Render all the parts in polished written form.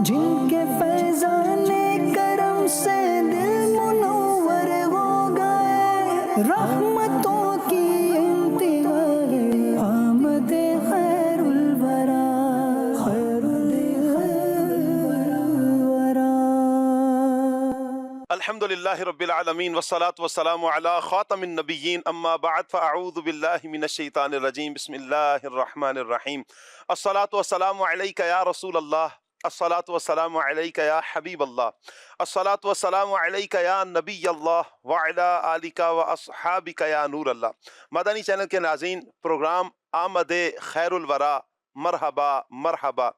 جن کے فیضان کرم سے دل منور ہو گئے، رحمتوں کی انتہا ہے آمد خیر الورا، خیر الورا۔ الحمد للہ رب العالمین والصلاة والسلام علی خاتم النبیین، اما بعد فاعوذ باللہ من الشیطان الرجیم، بسم اللہ الرحمن الرحیم۔ الصلاة والسلام علیک یا رسول اللہ، الصلاة والسلام علیک یا حبیب اللہ، الصلاة والسلام علیک یا نبی اللہ وعلی آلک واصحابک یا نور اللہ۔ مدنی چینل کے ناظرین، پروگرام آمد خیر الورا، مرحبا مرحبا،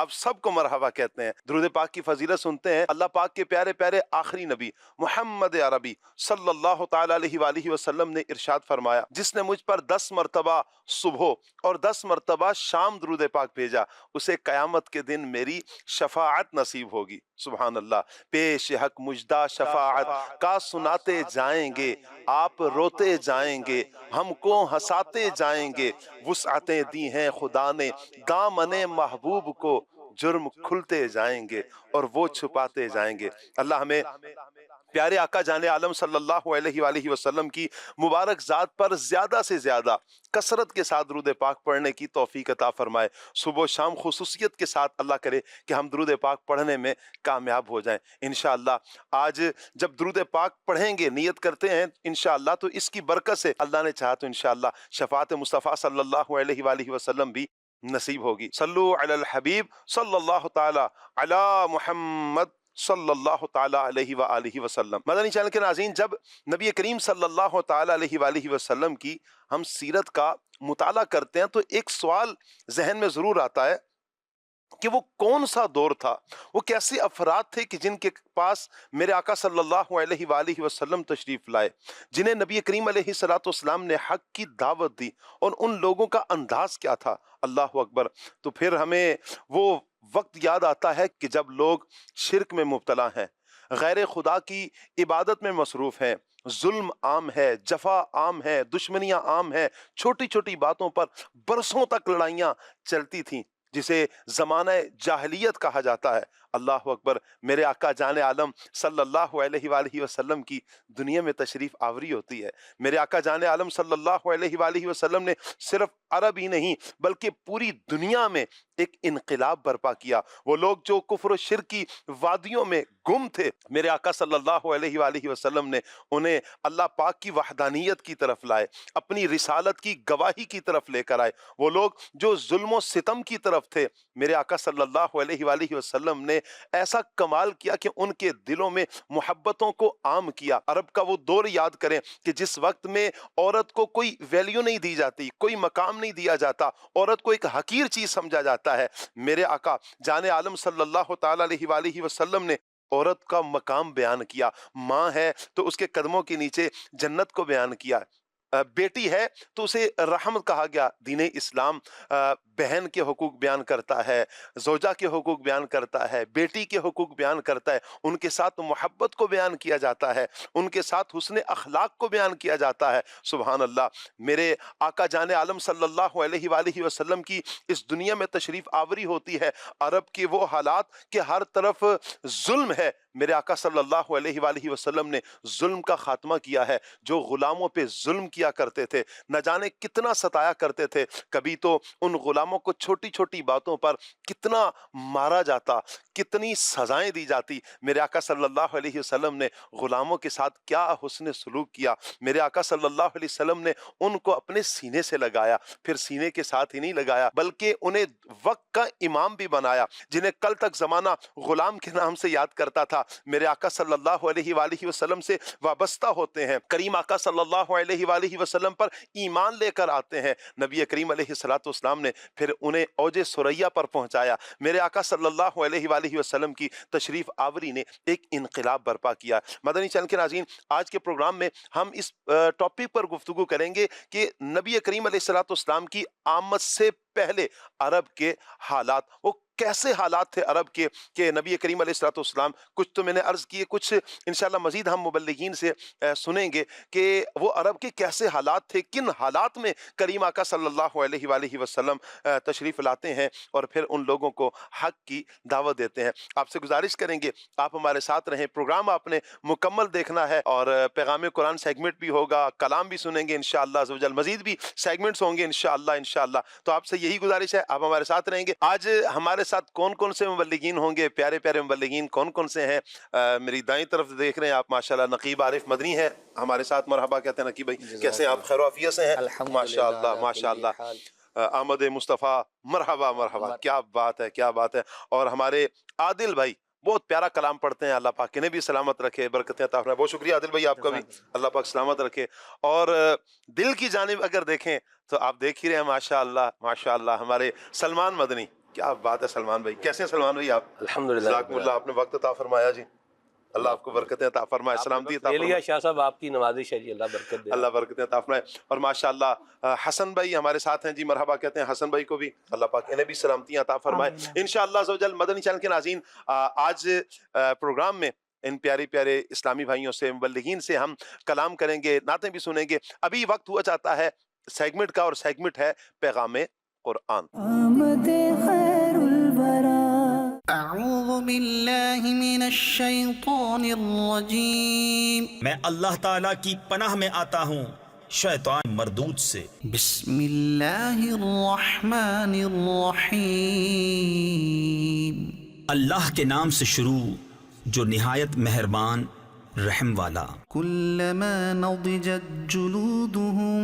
آپ سب کو مرحبا کہتے ہیں۔ درود پاک کی فضیلت سنتے ہیں۔ اللہ پاک کے پیارے پیارے آخری نبی محمد عربی صلی اللہ تعالیٰ علیہ وآلہ وسلم نے ارشاد فرمایا، جس نے مجھ پر 10 مرتبہ صبح اور 10 مرتبہ شام درود پاک بھیجا، اسے قیامت کے دن میری شفاعت نصیب ہوگی۔ سبحان اللہ۔ پیش حق مجدہ شفاعت کا سناتے جائیں گے، آپ روتے جائیں گے، ہم کو ہنساتے جائیں گے، وسعتیں دی ہیں خدا نے دامن محبوب کو، جرم کھلتے جائیں گے اور وہ چھپاتے جائیں گے۔ اللہ ہمیں پیارے آقا جان عالم صلی اللہ علیہ وآلہ وسلم کی مبارک ذات پر زیادہ سے زیادہ کثرت کے ساتھ درود پاک پڑھنے کی توفیق عطا فرمائے۔ صبح و شام خصوصیت کے ساتھ اللہ کرے کہ ہم درود پاک پڑھنے میں کامیاب ہو جائیں انشاءاللہ۔ آج جب درود پاک پڑھیں گے، نیت کرتے ہیں انشاءاللہ، تو اس کی برکت سے اللہ نے چاہا تو انشاءاللہ شفاعت مصطفیٰ صلی اللہ علیہ وآلہ وسلم بھی نصیب ہوگی۔ صلو علی الحبیب صلی اللہ تعالی علی محمد صلی اللہ تعالی علیہ وآلہ وسلم۔ مدنی چینل کے ناظرین، جب نبی کریم صلی اللہ تعالی علیہ وآلہ وسلم کی ہم سیرت کا مطالعہ کرتے ہیں تو ایک سوال ذہن میں ضرور آتا ہے کہ وہ کون سا دور تھا، وہ کیسے افراد تھے کہ جن کے پاس میرے آقا صلی اللہ علیہ وآلہ وسلم تشریف لائے، جنہیں نبی کریم علیہ السلام نے حق کی دعوت دی، اور ان لوگوں کا انداز کیا تھا۔ اللہ اکبر۔ تو پھر ہمیں وہ وقت یاد آتا ہے کہ جب لوگ شرک میں مبتلا ہیں، غیر خدا کی عبادت میں مصروف ہیں، ظلم عام ہے، جفا عام ہے، دشمنیاں عام ہیں، چھوٹی چھوٹی باتوں پر برسوں تک لڑائیاں چلتی تھیں، جسے زمانہ جاہلیت کہا جاتا ہے۔ اللہ اکبر۔ میرے آقا جان عالم صلی اللہ علیہ وآلہ وسلم کی دنیا میں تشریف آوری ہوتی ہے۔ میرے آقا جان عالم صلی اللہ علیہ وآلہ وسلم نے صرف عرب ہی نہیں بلکہ پوری دنیا میں ایک انقلاب برپا کیا۔ وہ لوگ جو کفر و شرک کی وادیوں میں گم تھے، میرے آقا صلی اللہ علیہ وآلہ وسلم نے انہیں اللہ پاک کی وحدانیت کی طرف لائے، اپنی رسالت کی گواہی کی طرف لے کر آئے۔ وہ لوگ جو ظلم و ستم کی طرف تھے، میرے آقا صلی اللہ علیہ وآلہ وسلم نے ایسا کمال کیا کہ ان کے دلوں میں محبتوں کو عام کیا۔ عرب کا وہ دور یاد کریں کہ جس وقت میں عورت کو کوئی ویلیو نہیں دی جاتی، کوئی مقام نہیں دیا جاتا، عورت کو ایک حقیر چیز سمجھا جاتا ہے، میرے آقا جان عالم صلی اللہ تعالی علیہ وآلہ وسلم نے عورت کا مقام بیان کیا۔ ماں ہے تو اس کے قدموں کے نیچے جنت کو بیان کیا، بیٹی ہے تو اسے رحمت کہا گیا۔ دین اسلام بہن کے حقوق بیان کرتا ہے، زوجہ کے حقوق بیان کرتا ہے، بیٹی کے حقوق بیان کرتا ہے، ان کے ساتھ محبت کو بیان کیا جاتا ہے، ان کے ساتھ حسن اخلاق کو بیان کیا جاتا ہے۔ سبحان اللہ۔ میرے آقا جان عالم صلی اللہ علیہ وآلہ وسلم کی اس دنیا میں تشریف آوری ہوتی ہے، عرب کے وہ حالات کہ ہر طرف ظلم ہے، میرے آقا صلی اللہ علیہ وآلہ وسلم نے ظلم کا خاتمہ کیا ہے۔ جو غلاموں پہ ظلم کیا کرتے تھے، نہ جانے کتنا ستایا کرتے تھے، کبھی تو ان غلاموں کو چھوٹی چھوٹی باتوں پر کتنا مارا جاتا، کتنی سزائیں دی جاتی، میرے آقا صلی اللہ علیہ وسلم نے غلاموں کے ساتھ کیا حسن سلوک کیا۔ میرے آقا صلی اللہ علیہ وسلم نے ان کو اپنے سینے سے لگایا، پھر سینے کے ساتھ ہی نہیں لگایا بلکہ انہیں وقت کا امام بھی بنایا، جنہیں کل تک زمانہ غلام کے نام سے یاد کرتا تھا، میرے آقا صلی اللہ علیہ وآلہ وسلم سے وابستہ ہوتے ہیں، کریم آقا صلی اللہ علیہ وآلہ وسلم پر ایمان لے کر آتے ہیں۔ نبی کریم علیہ السلام نے پھر انہیں اوج ثریا پر پہنچایا۔ میرے آقا صلی اللہ علیہ وآلہ وسلم کی تشریف آوری نے ایک انقلاب برپا کیا۔ مدنی چینل کے ناظرین، آج کے پروگرام میں ہم اس ٹاپک پر گفتگو کریں گے کہ نبی کریم علیہ السلام کی آمد سے پہلے عرب کے حالات وہ کیسے حالات تھے عرب کے کہ نبی کریم علیہ الصلوۃ والسلام، کچھ تو میں نے عرض کیے، کچھ انشاءاللہ مزید ہم مبلغین سے سنیں گے کہ وہ عرب کے کیسے حالات تھے، کن حالات میں کریم آقا صلی اللہ علیہ وآلہ وسلم تشریف لاتے ہیں اور پھر ان لوگوں کو حق کی دعوت دیتے ہیں۔ آپ سے گزارش کریں گے آپ ہمارے ساتھ رہیں، پروگرام آپ نے مکمل دیکھنا ہے، اور پیغام قرآن سیگمنٹ بھی ہوگا، کلام بھی سنیں گے انشاءاللہ عز و جل، مزید بھی سیگمنٹس ہوں گے انشاءاللہ۔ تو آپ سے یہی گزارش ہے آپ ہمارے ساتھ رہیں گے۔ آج ہمارے ساتھ کون کون سے مبلغین ہوں گے، پیارے پیارے مبلغین کون کون سے ہیں؟ میری دائیں طرف دیکھ رہے ہیں آپ ماشاءاللہ نقیب عارف مدنی ہے ہمارے ساتھ، مرحبا کہتے ہیں نقیب بھائی، کیسے ہیں آپ؟ خیر و عافیت سے ہیں؟ ماشاءاللہ احمد مصطفیٰ، مرحبا، کیا بات ہے۔ اور ہمارے عادل بھائی بہت پیارا کلام پڑھتے ہیں، اللہ پاک انہیں بھی سلامت رکھے، برکتیں عطا فرمائے۔ بہت شکریہ عادل بھائی، آپ کا بھی اللہ پاک سلامت رکھے۔ اور دل کی جانب اگر دیکھیں تو آپ دیکھ ہی رہے ہیں ماشاءاللہ ہمارے سلمان مدنی، کیا بات ہے سلمان بھائی، کیسے ہیں سلمان بھائی آپ؟ الحمدللہ، جزاکم اللہ، آپ نے وقت عطا فرمایا جی، اللہ آپ کو برکتیں عطا فرمائے، سلامتی عطا فرمائے۔ شاہ صاحب آپ کی نوازش ہے جی، اللہ برکت دے، اللہ برکتیں عطا فرمائے۔ اور ماشاءاللہ حسن بھائی ہمارے ساتھ ہیں جی، مرحبا کہتے ہیں حسن بھائی کو بھی، اللہ پاک انہیں بھی سلامتیاں عطا فرمائے انشاءاللہ عز و جل۔ مدنی چینل کے ناظرین، آج پروگرام میں ان پیارے پیارے اسلامی بھائیوں سے، مبلغین سے ہم کلام کریں گے، نعتیں بھی سنیں گے۔ ابھی وقت ہوا چاہتا ہے سیگمنٹ کا، اور سیگمنٹ ہے پیغام قرآن۔ آمد خیر الورا۔ اعوذ باللہ من الشیطان الرجیم، میں اللہ تعالیٰ کی پناہ میں آتا ہوں شیطان مردود سے۔ بسم اللہ الرحمن الرحیم، اللہ کے نام سے شروع جو نہایت مہربان رحم والا۔ کلما نضجت جلودهم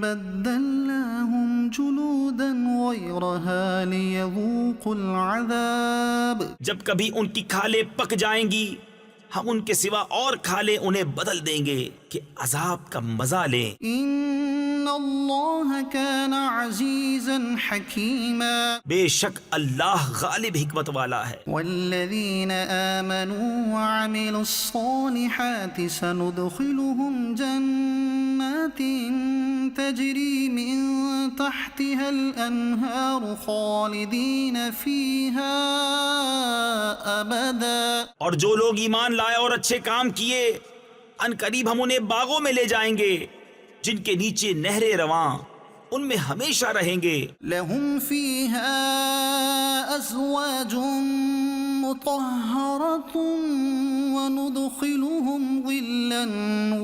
بدلناهم جلودا غیرها لیذوقوا العذاب، جب کبھی ان کی کھالیں پک جائیں گی ہم ان کے سوا اور کھالیں انہیں بدل دیں گے کہ عذاب کا مزہ لیں۔ ان اللہ کان عزیزا حکیما، بے شک اللہ غالب حکمت والا ہے۔ والذین آمنوا وعملوا الصالحات سندخلهم جنات تجری من تحتها الانہار خالدین فیہا ابدا، اور جو لوگ ایمان لائے اور اچھے کام کیے ان قریب ہم انہیں باغوں میں لے جائیں گے جن کے نیچے نہریں رواں، ان میں ہمیشہ رہیں گے۔ لهم فیہا ازواج مطہرۃ وندخلهم ظلا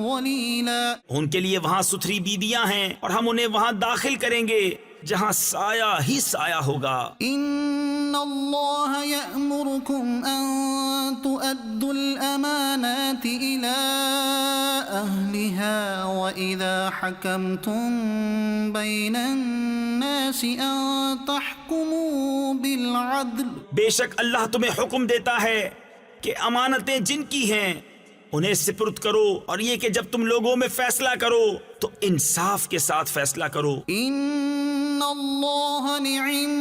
ظلیلا، ان کے لیے وہاں ستھری بیویاں ہیں اور ہم انہیں وہاں داخل کریں گے جہاں سایہ ہی سایہ ہوگا۔ ان اللہ یأمرکم ان تؤدوا الامانات الى اہلها واذا حکمتم بین الناس ان تحکموا بالعدل، بے شک اللہ تمہیں حکم دیتا ہے کہ امانتیں جن کی ہیں انہیں سپرد کرو، اور یہ کہ جب تم لوگوں میں فیصلہ کرو تو انصاف کے ساتھ فیصلہ کرو۔ ان اللہ نعم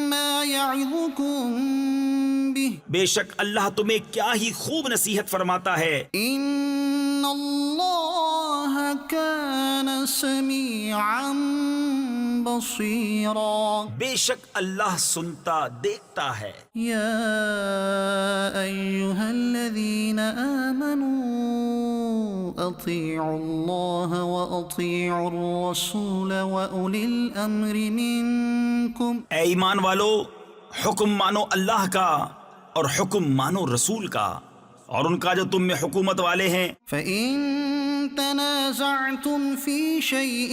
ما یعظکم بہ، بے شک اللہ تمہیں کیا ہی خوب نصیحت فرماتا ہے۔ ان اللہ کان سمیعا بصیرا، بے شک اللہ سنتا دیکھتا ہے۔ یا ایہا الذین آمنوا اطیعوا اللہ واطیعوا الرسول واولی الامر منکم، اے ایمان والو، حکم مانو اللہ کا اور حکم مانو رسول کا اور ان کا جو تم میں حکومت والے ہیں۔ فَإِن تَنَازَعْتُمْ فِي شَيْءٍ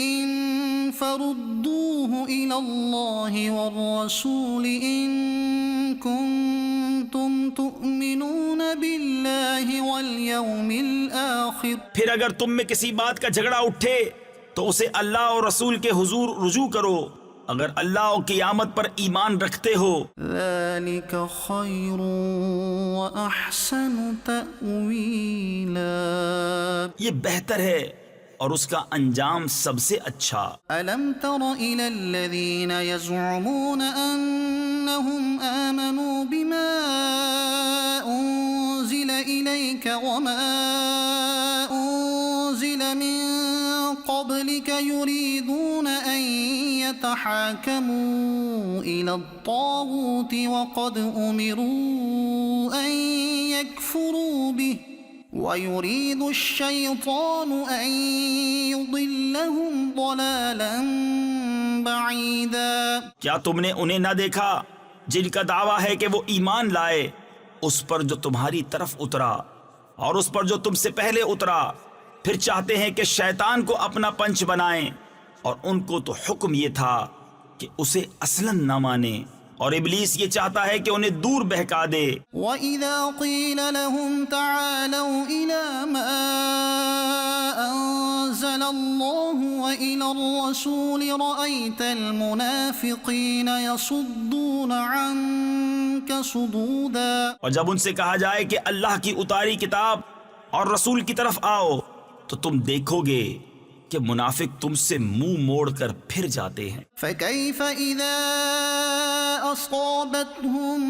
فَرُدُّوهُ إِلَى اللَّهِ وَالرَّسُولِ إِن كُنتُمْ تُؤْمِنُونَ بِاللَّهِ وَالْيَوْمِ الْآخِرِ، پھر اگر تم میں کسی بات کا جھگڑا اٹھے تو اسے اللہ اور رسول کے حضور رجوع کرو اگر اللہ اور قیامت پر ایمان رکھتے ہو۔ ذَلِكَ خَيْرٌ وَأَحْسَنُ تَأْوِيلًا، یہ بہتر ہے اور اس کا انجام سب سے اچھا۔ أَلَمْ تَرَ إِلَى الَّذِينَ يَزْعُمُونَ أَنَّهُمْ آمَنُوا بِمَا أُنزِلَ إِلَيْكَ وَمَا أُنزِلَ مِن قَبْلِكَ يُرِيدُونَ أَن يتحاكموا إلى الطاغوت وقد أمروا أن يكفروا به ويريد الشيطان أن يضلهم ضلالا بعيدا. کیا تم نے انہیں نہ دیکھا جن کا دعویٰ ہے کہ وہ ایمان لائے اس پر جو تمہاری طرف اترا اور اس پر جو تم سے پہلے اترا، پھر چاہتے ہیں کہ شیطان کو اپنا پنچ بنائیں، اور ان کو تو حکم یہ تھا کہ اسے اصلاً نہ مانیں، اور ابلیس یہ چاہتا ہے کہ انہیں دور بہکا دے. وَإِذَا قِيلَ لَهُمْ تَعَالَوْا إِلَى مَا أَنزَلَ اللَّهُ وَإِلَى الرَّسُولِ رَأَيْتَ الْمُنَافِقِينَ يَصُدُّونَ عَنكَ صُدُودًا. اور جب ان سے کہا جائے کہ اللہ کی اتاری کتاب اور رسول کی طرف آؤ تو تم دیکھو گے کہ منافق تم سے منہ موڑ کر پھر جاتے ہیں. فَكَيْفَ إِذَا أَصَابَتْهُم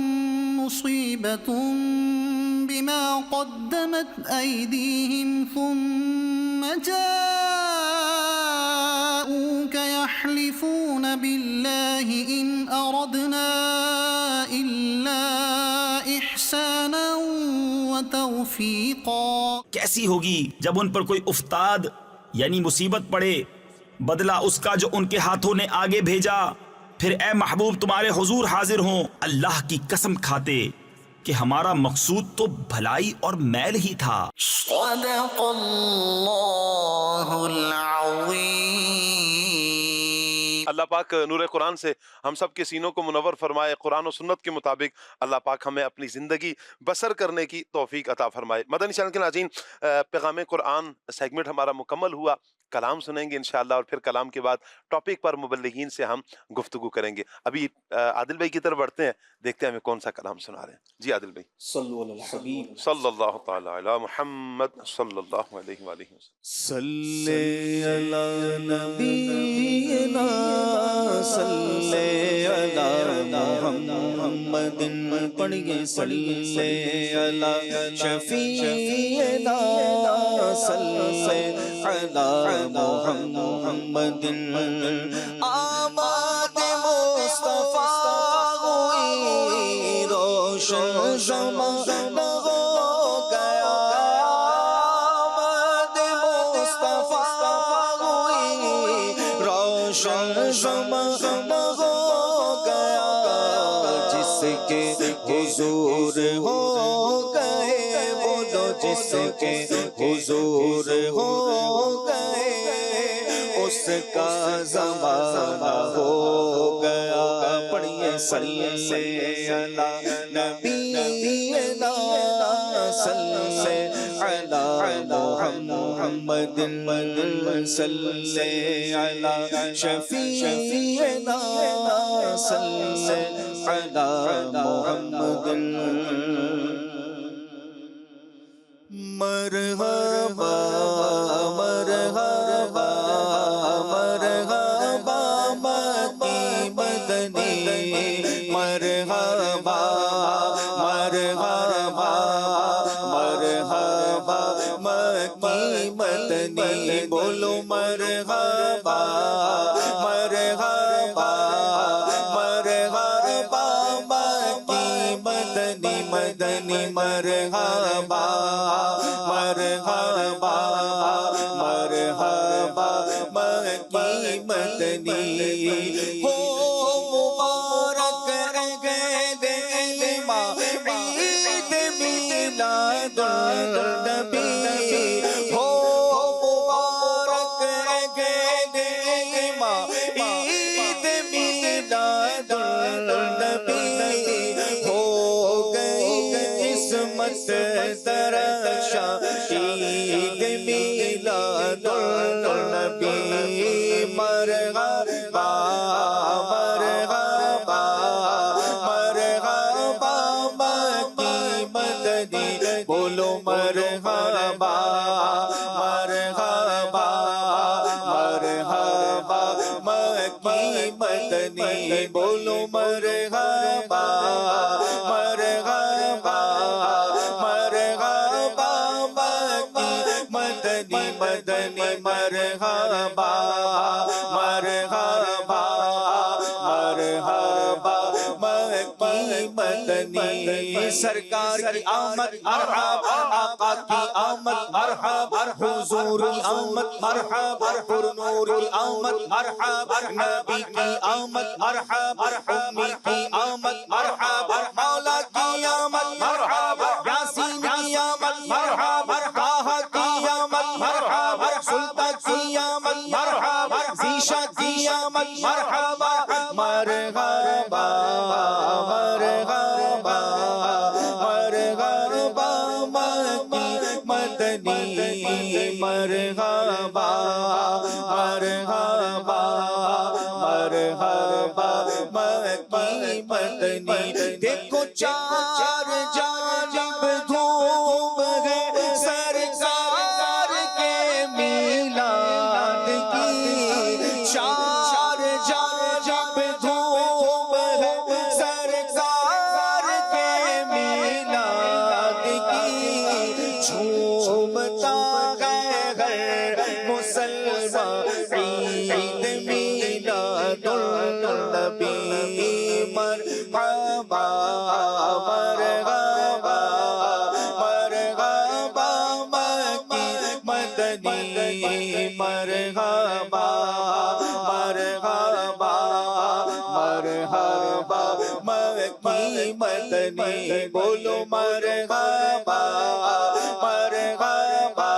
مُّصِيبَةٌ بِمَا قَدَّمَتْ أَيْدِيهِمْ ثُمَّ جَاءُوكَ يَحْلِفُونَ بِاللَّهِ إِنْ أَرَدْنَا إِلَّا إِحْسَانًا وَتَوْفِيقًا. کیسی ہوگی جب ان پر کوئی افتاد یعنی مصیبت پڑے، بدلہ اس کا جو ان کے ہاتھوں نے آگے بھیجا، پھر اے محبوب تمہارے حضور حاضر ہوں اللہ کی قسم کھاتے کہ ہمارا مقصود تو بھلائی اور میل ہی تھا. صدق اللہ العظیم. اللہ پاک نور قرآن سے ہم سب کے سینوں کو منور فرمائے، قرآن و سنت کے مطابق اللہ پاک ہمیں اپنی زندگی بسر کرنے کی توفیق عطا فرمائے. مدنی چینل کے ناظرین، پیغام قرآن سیگمنٹ ہمارا مکمل ہوا. کلام سنیں گے انشاءاللہ، اور پھر کلام کے بعد ٹاپک پر مبلغین سے ہم گفتگو کریں گے. ابھی عادل بھائی کی طرف بڑھتے ہیں، دیکھتے ہیں ہمیں کون سا کلام سنا رہے ہیں. جی عادل بھائی. صلو علی الحبیب صلی اللہ تعالی علی محمد صلی اللہ علیہ وآلہ وسلم. صلی علی نبینا صلی علی محمد پڑھیے صلی علی شفیعنا صلی علی محمد آمد مصطفیٰ ہوئی روشن زمانہ ہو گیا. آمد مصطفیٰ ہوئی روشن زمانہ ہو گیا. جس کے حضور ہو گئے بولو، جس کے حضور ہو گئے اس کا زمانہ ہو گیا. پڑھیے صلی علی نبینا صلی علی محمد صلی علی شفیعنا صلی علی محمد. مرحبا مرحبا مرحبا مکی مدنی، مرحبا مرحبا مرحبا مکی مدنی. بولو مرحبا مرحبا مرحبا مکی مدنی مدنی. مرحبا مرحبا مرحبا مکی مدنی. ہو مبارک عید علما عید میلاد النبی. ہو مبارک عید علما عید میلاد النبی. ہو گئی قسمت درخشاں عید میلاد النبی. مرحبا مرحبا مرحبا مکی مدنی. بولو مرحبا مرحبا مرحبا مکی مدنی. بولو مرحبا مرحبا مرحبا مکی مدنی مدنی. مرحبا مرحبا مدنی سرکار کی آمد مرحبا آقا کی آمد مرحبا حضور کی آمد مرحبا پر نور کی آمد مرحبا نبی کی آمد مرحبا امی کی آمد مرحبا مولا کی آمد مرحبا یاسین کی آمد مرحبا طه کی آمد مرحبا سلطان کی آمد مرحبا ذیشا کی آمد مرحبا مرحبا مرحبا مرحبا مکی مدنی مرحبا مرحبا مرحبا مکی مدنی دیکھو چار جانب دھوم ہے سرکار کے میلاد کی چار جانب دھوم ہے سرکار کے میلاد کی جھومتا ہے ہر مسلمان عید میلاد النبی مرحبا مرحبا مرحبا مکی مدنی مرحبا مرحبا مرحبا مکی مدنی بولو مرحبا مرحبا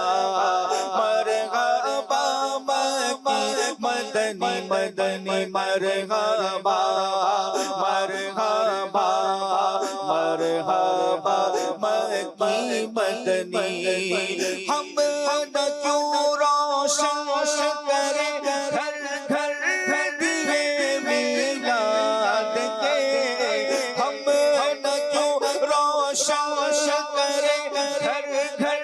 مرحبا مکی مدنی مدنی مرحبا مرحبا مرحبا مکی مدنی ہم نہ کیوں روشن کریں گھر گھر دیے میلاد کے ہم نہ کیوں روشن کریں گھر گھر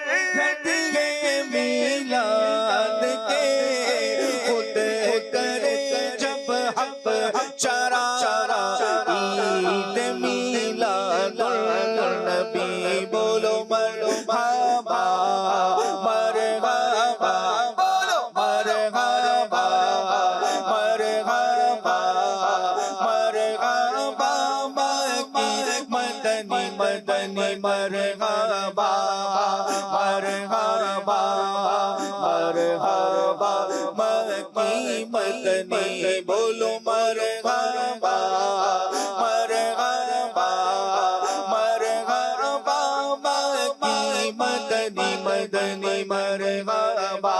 دیے میلاد کے خود کرے جب حق چارا عید میلاد النبی بولو مرحبا مرحبا بولو مرحبا مرحبا مرحبا مکی مدنی مدنی مرحبا مرحبا مرحبا مکی مدنی بولو مرحبا مرحبا مرحبا مکی مدنی مدنی مرحبا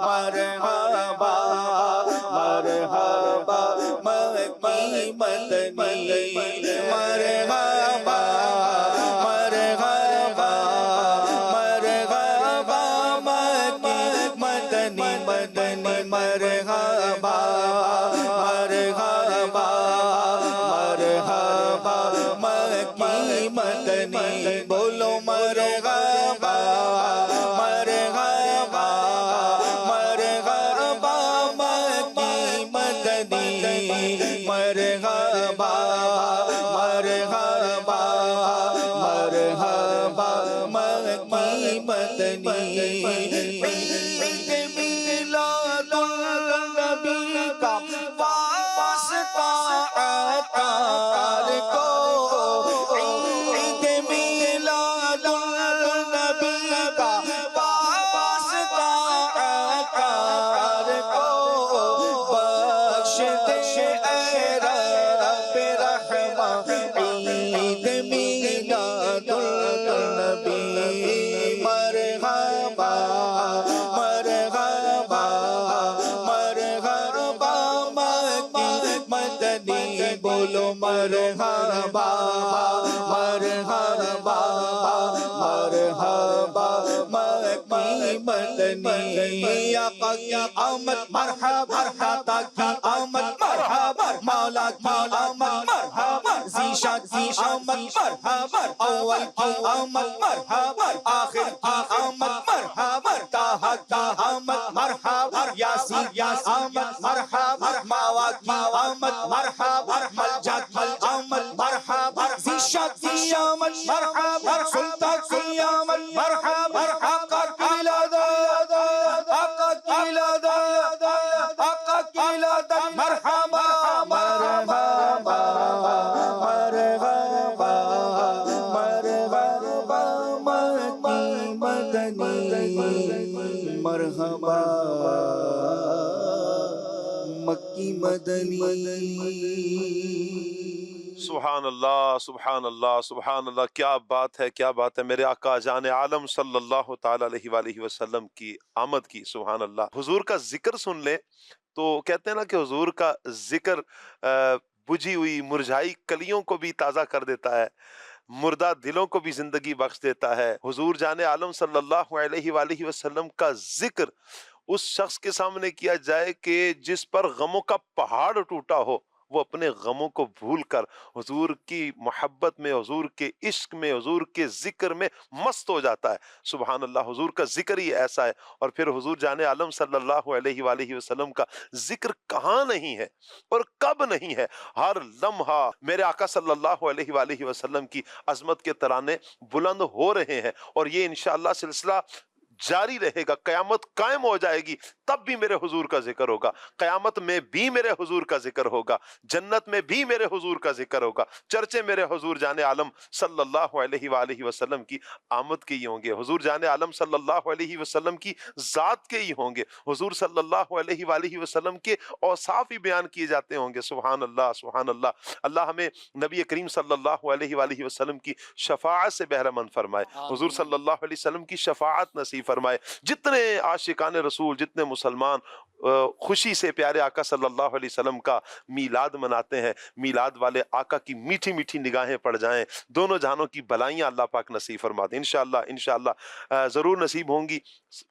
مرحبا مرحبا مکی مدنی مرحبا مرحبا مرحبا مکی مدنی مدنی مرحبا مرحبا مرحبا مکی مدنی بولو مرحبا مرحبا مرحبا مکی مدنی مرحبا مرحبا مرحبا مکی مدنی عید میلاد النبی کا واسطہ عطار کو عید میلاد النبی کا واسطہ عطار کو بخش دے اے رب رحمہ عید میلاد النبی مرحبا مرحبا مرحبا مکی مدنی بولو مرحبا مرحبا مرحبا مکی مدنی آقا کی آمد مرحبا داتا کی آمد مرحبا مولا کی آمد مرحبا ذیشا کی آمد مرحبا اول کی آمد مرحبا آخر کی آمد مرحبا طه کی آمد مرحبا یاسین کی آمد مرحبا ماوا کی آمد مرحبا ملجا کی آمد مرحبا ذیشا کی آمد مرحبا سلطان کی آمد مرحبا آقا کی لاداد آقا کی لاداد آقا کی لاداد مرحبا مرحبا مرحبا مدنی مرحبا مکی مدنی. سبحان اللہ سبحان اللہ سبحان اللہ. کیا بات ہے کیا بات ہے. میرے آقا جان عالم صلی اللہ تعالی علیہ وآلہ وسلم کی آمد کی. سبحان اللہ. حضور کا ذکر سن لیں تو کہتے ہیں نا کہ حضور کا ذکر بجھی ہوئی مرجھائی کلیوں کو بھی تازہ کر دیتا ہے، مردہ دلوں کو بھی زندگی بخش دیتا ہے. حضور جان عالم صلی اللہ علیہ وآلہ وسلم کا ذکر اس شخص کے سامنے کیا جائے کہ جس پر غموں کا پہاڑ ٹوٹا ہو، وہ اپنے غموں کو بھول کر حضور کی محبت میں، حضور کے عشق میں، حضور کے ذکر میں مست ہو جاتا ہے. سبحان اللہ. حضور کا ذکر ہی ایسا ہے. اور پھر حضور جان عالم صلی اللہ علیہ وآلہ وسلم کا ذکر کہاں نہیں ہے اور کب نہیں ہے. ہر لمحہ میرے آقا صلی اللہ علیہ وآلہ وسلم کی عظمت کے ترانے بلند ہو رہے ہیں، اور یہ انشاءاللہ سلسلہ جاری رہے گا. قیامت قائم ہو جائے گی تب بھی میرے حضور کا ذکر ہوگا، قیامت میں بھی میرے حضور کا ذکر ہوگا، جنت میں بھی میرے حضور کا ذکر ہوگا. چرچے میرے حضور جان عالم صلی اللہ علیہ وآلہ وسلم کی آمد کے ہی ہوں گے، حضور جان عالم صلی اللہ علیہ وسلم کی ذات کے ہی ہوں گے، حضور صلی اللہ علیہ وآلہ وسلم کے اوصاف ہی بیان کیے جاتے ہوں گے. سبحان اللہ سبحان اللہ. اللہ ہمیں نبی کریم صلی اللہ علیہ وآلہ وسلم کی شفاعت سے بہرہ مند فرمائے، حضور صلی اللہ علیہ وسلم کی شفاعت نصیب فرمائے. جتنے عاشقان رسول، جتنے مسلمان خوشی سے پیارے آقا صلی اللہ علیہ وسلم کا میلاد مناتے ہیں، میلاد والے آقا کی میٹھی میٹھی نگاہیں پڑ جائیں، دونوں جہانوں کی بھلائیاں اللہ پاک نصیب فرما دیں. انشاءاللہ ضرور نصیب ہوں گی،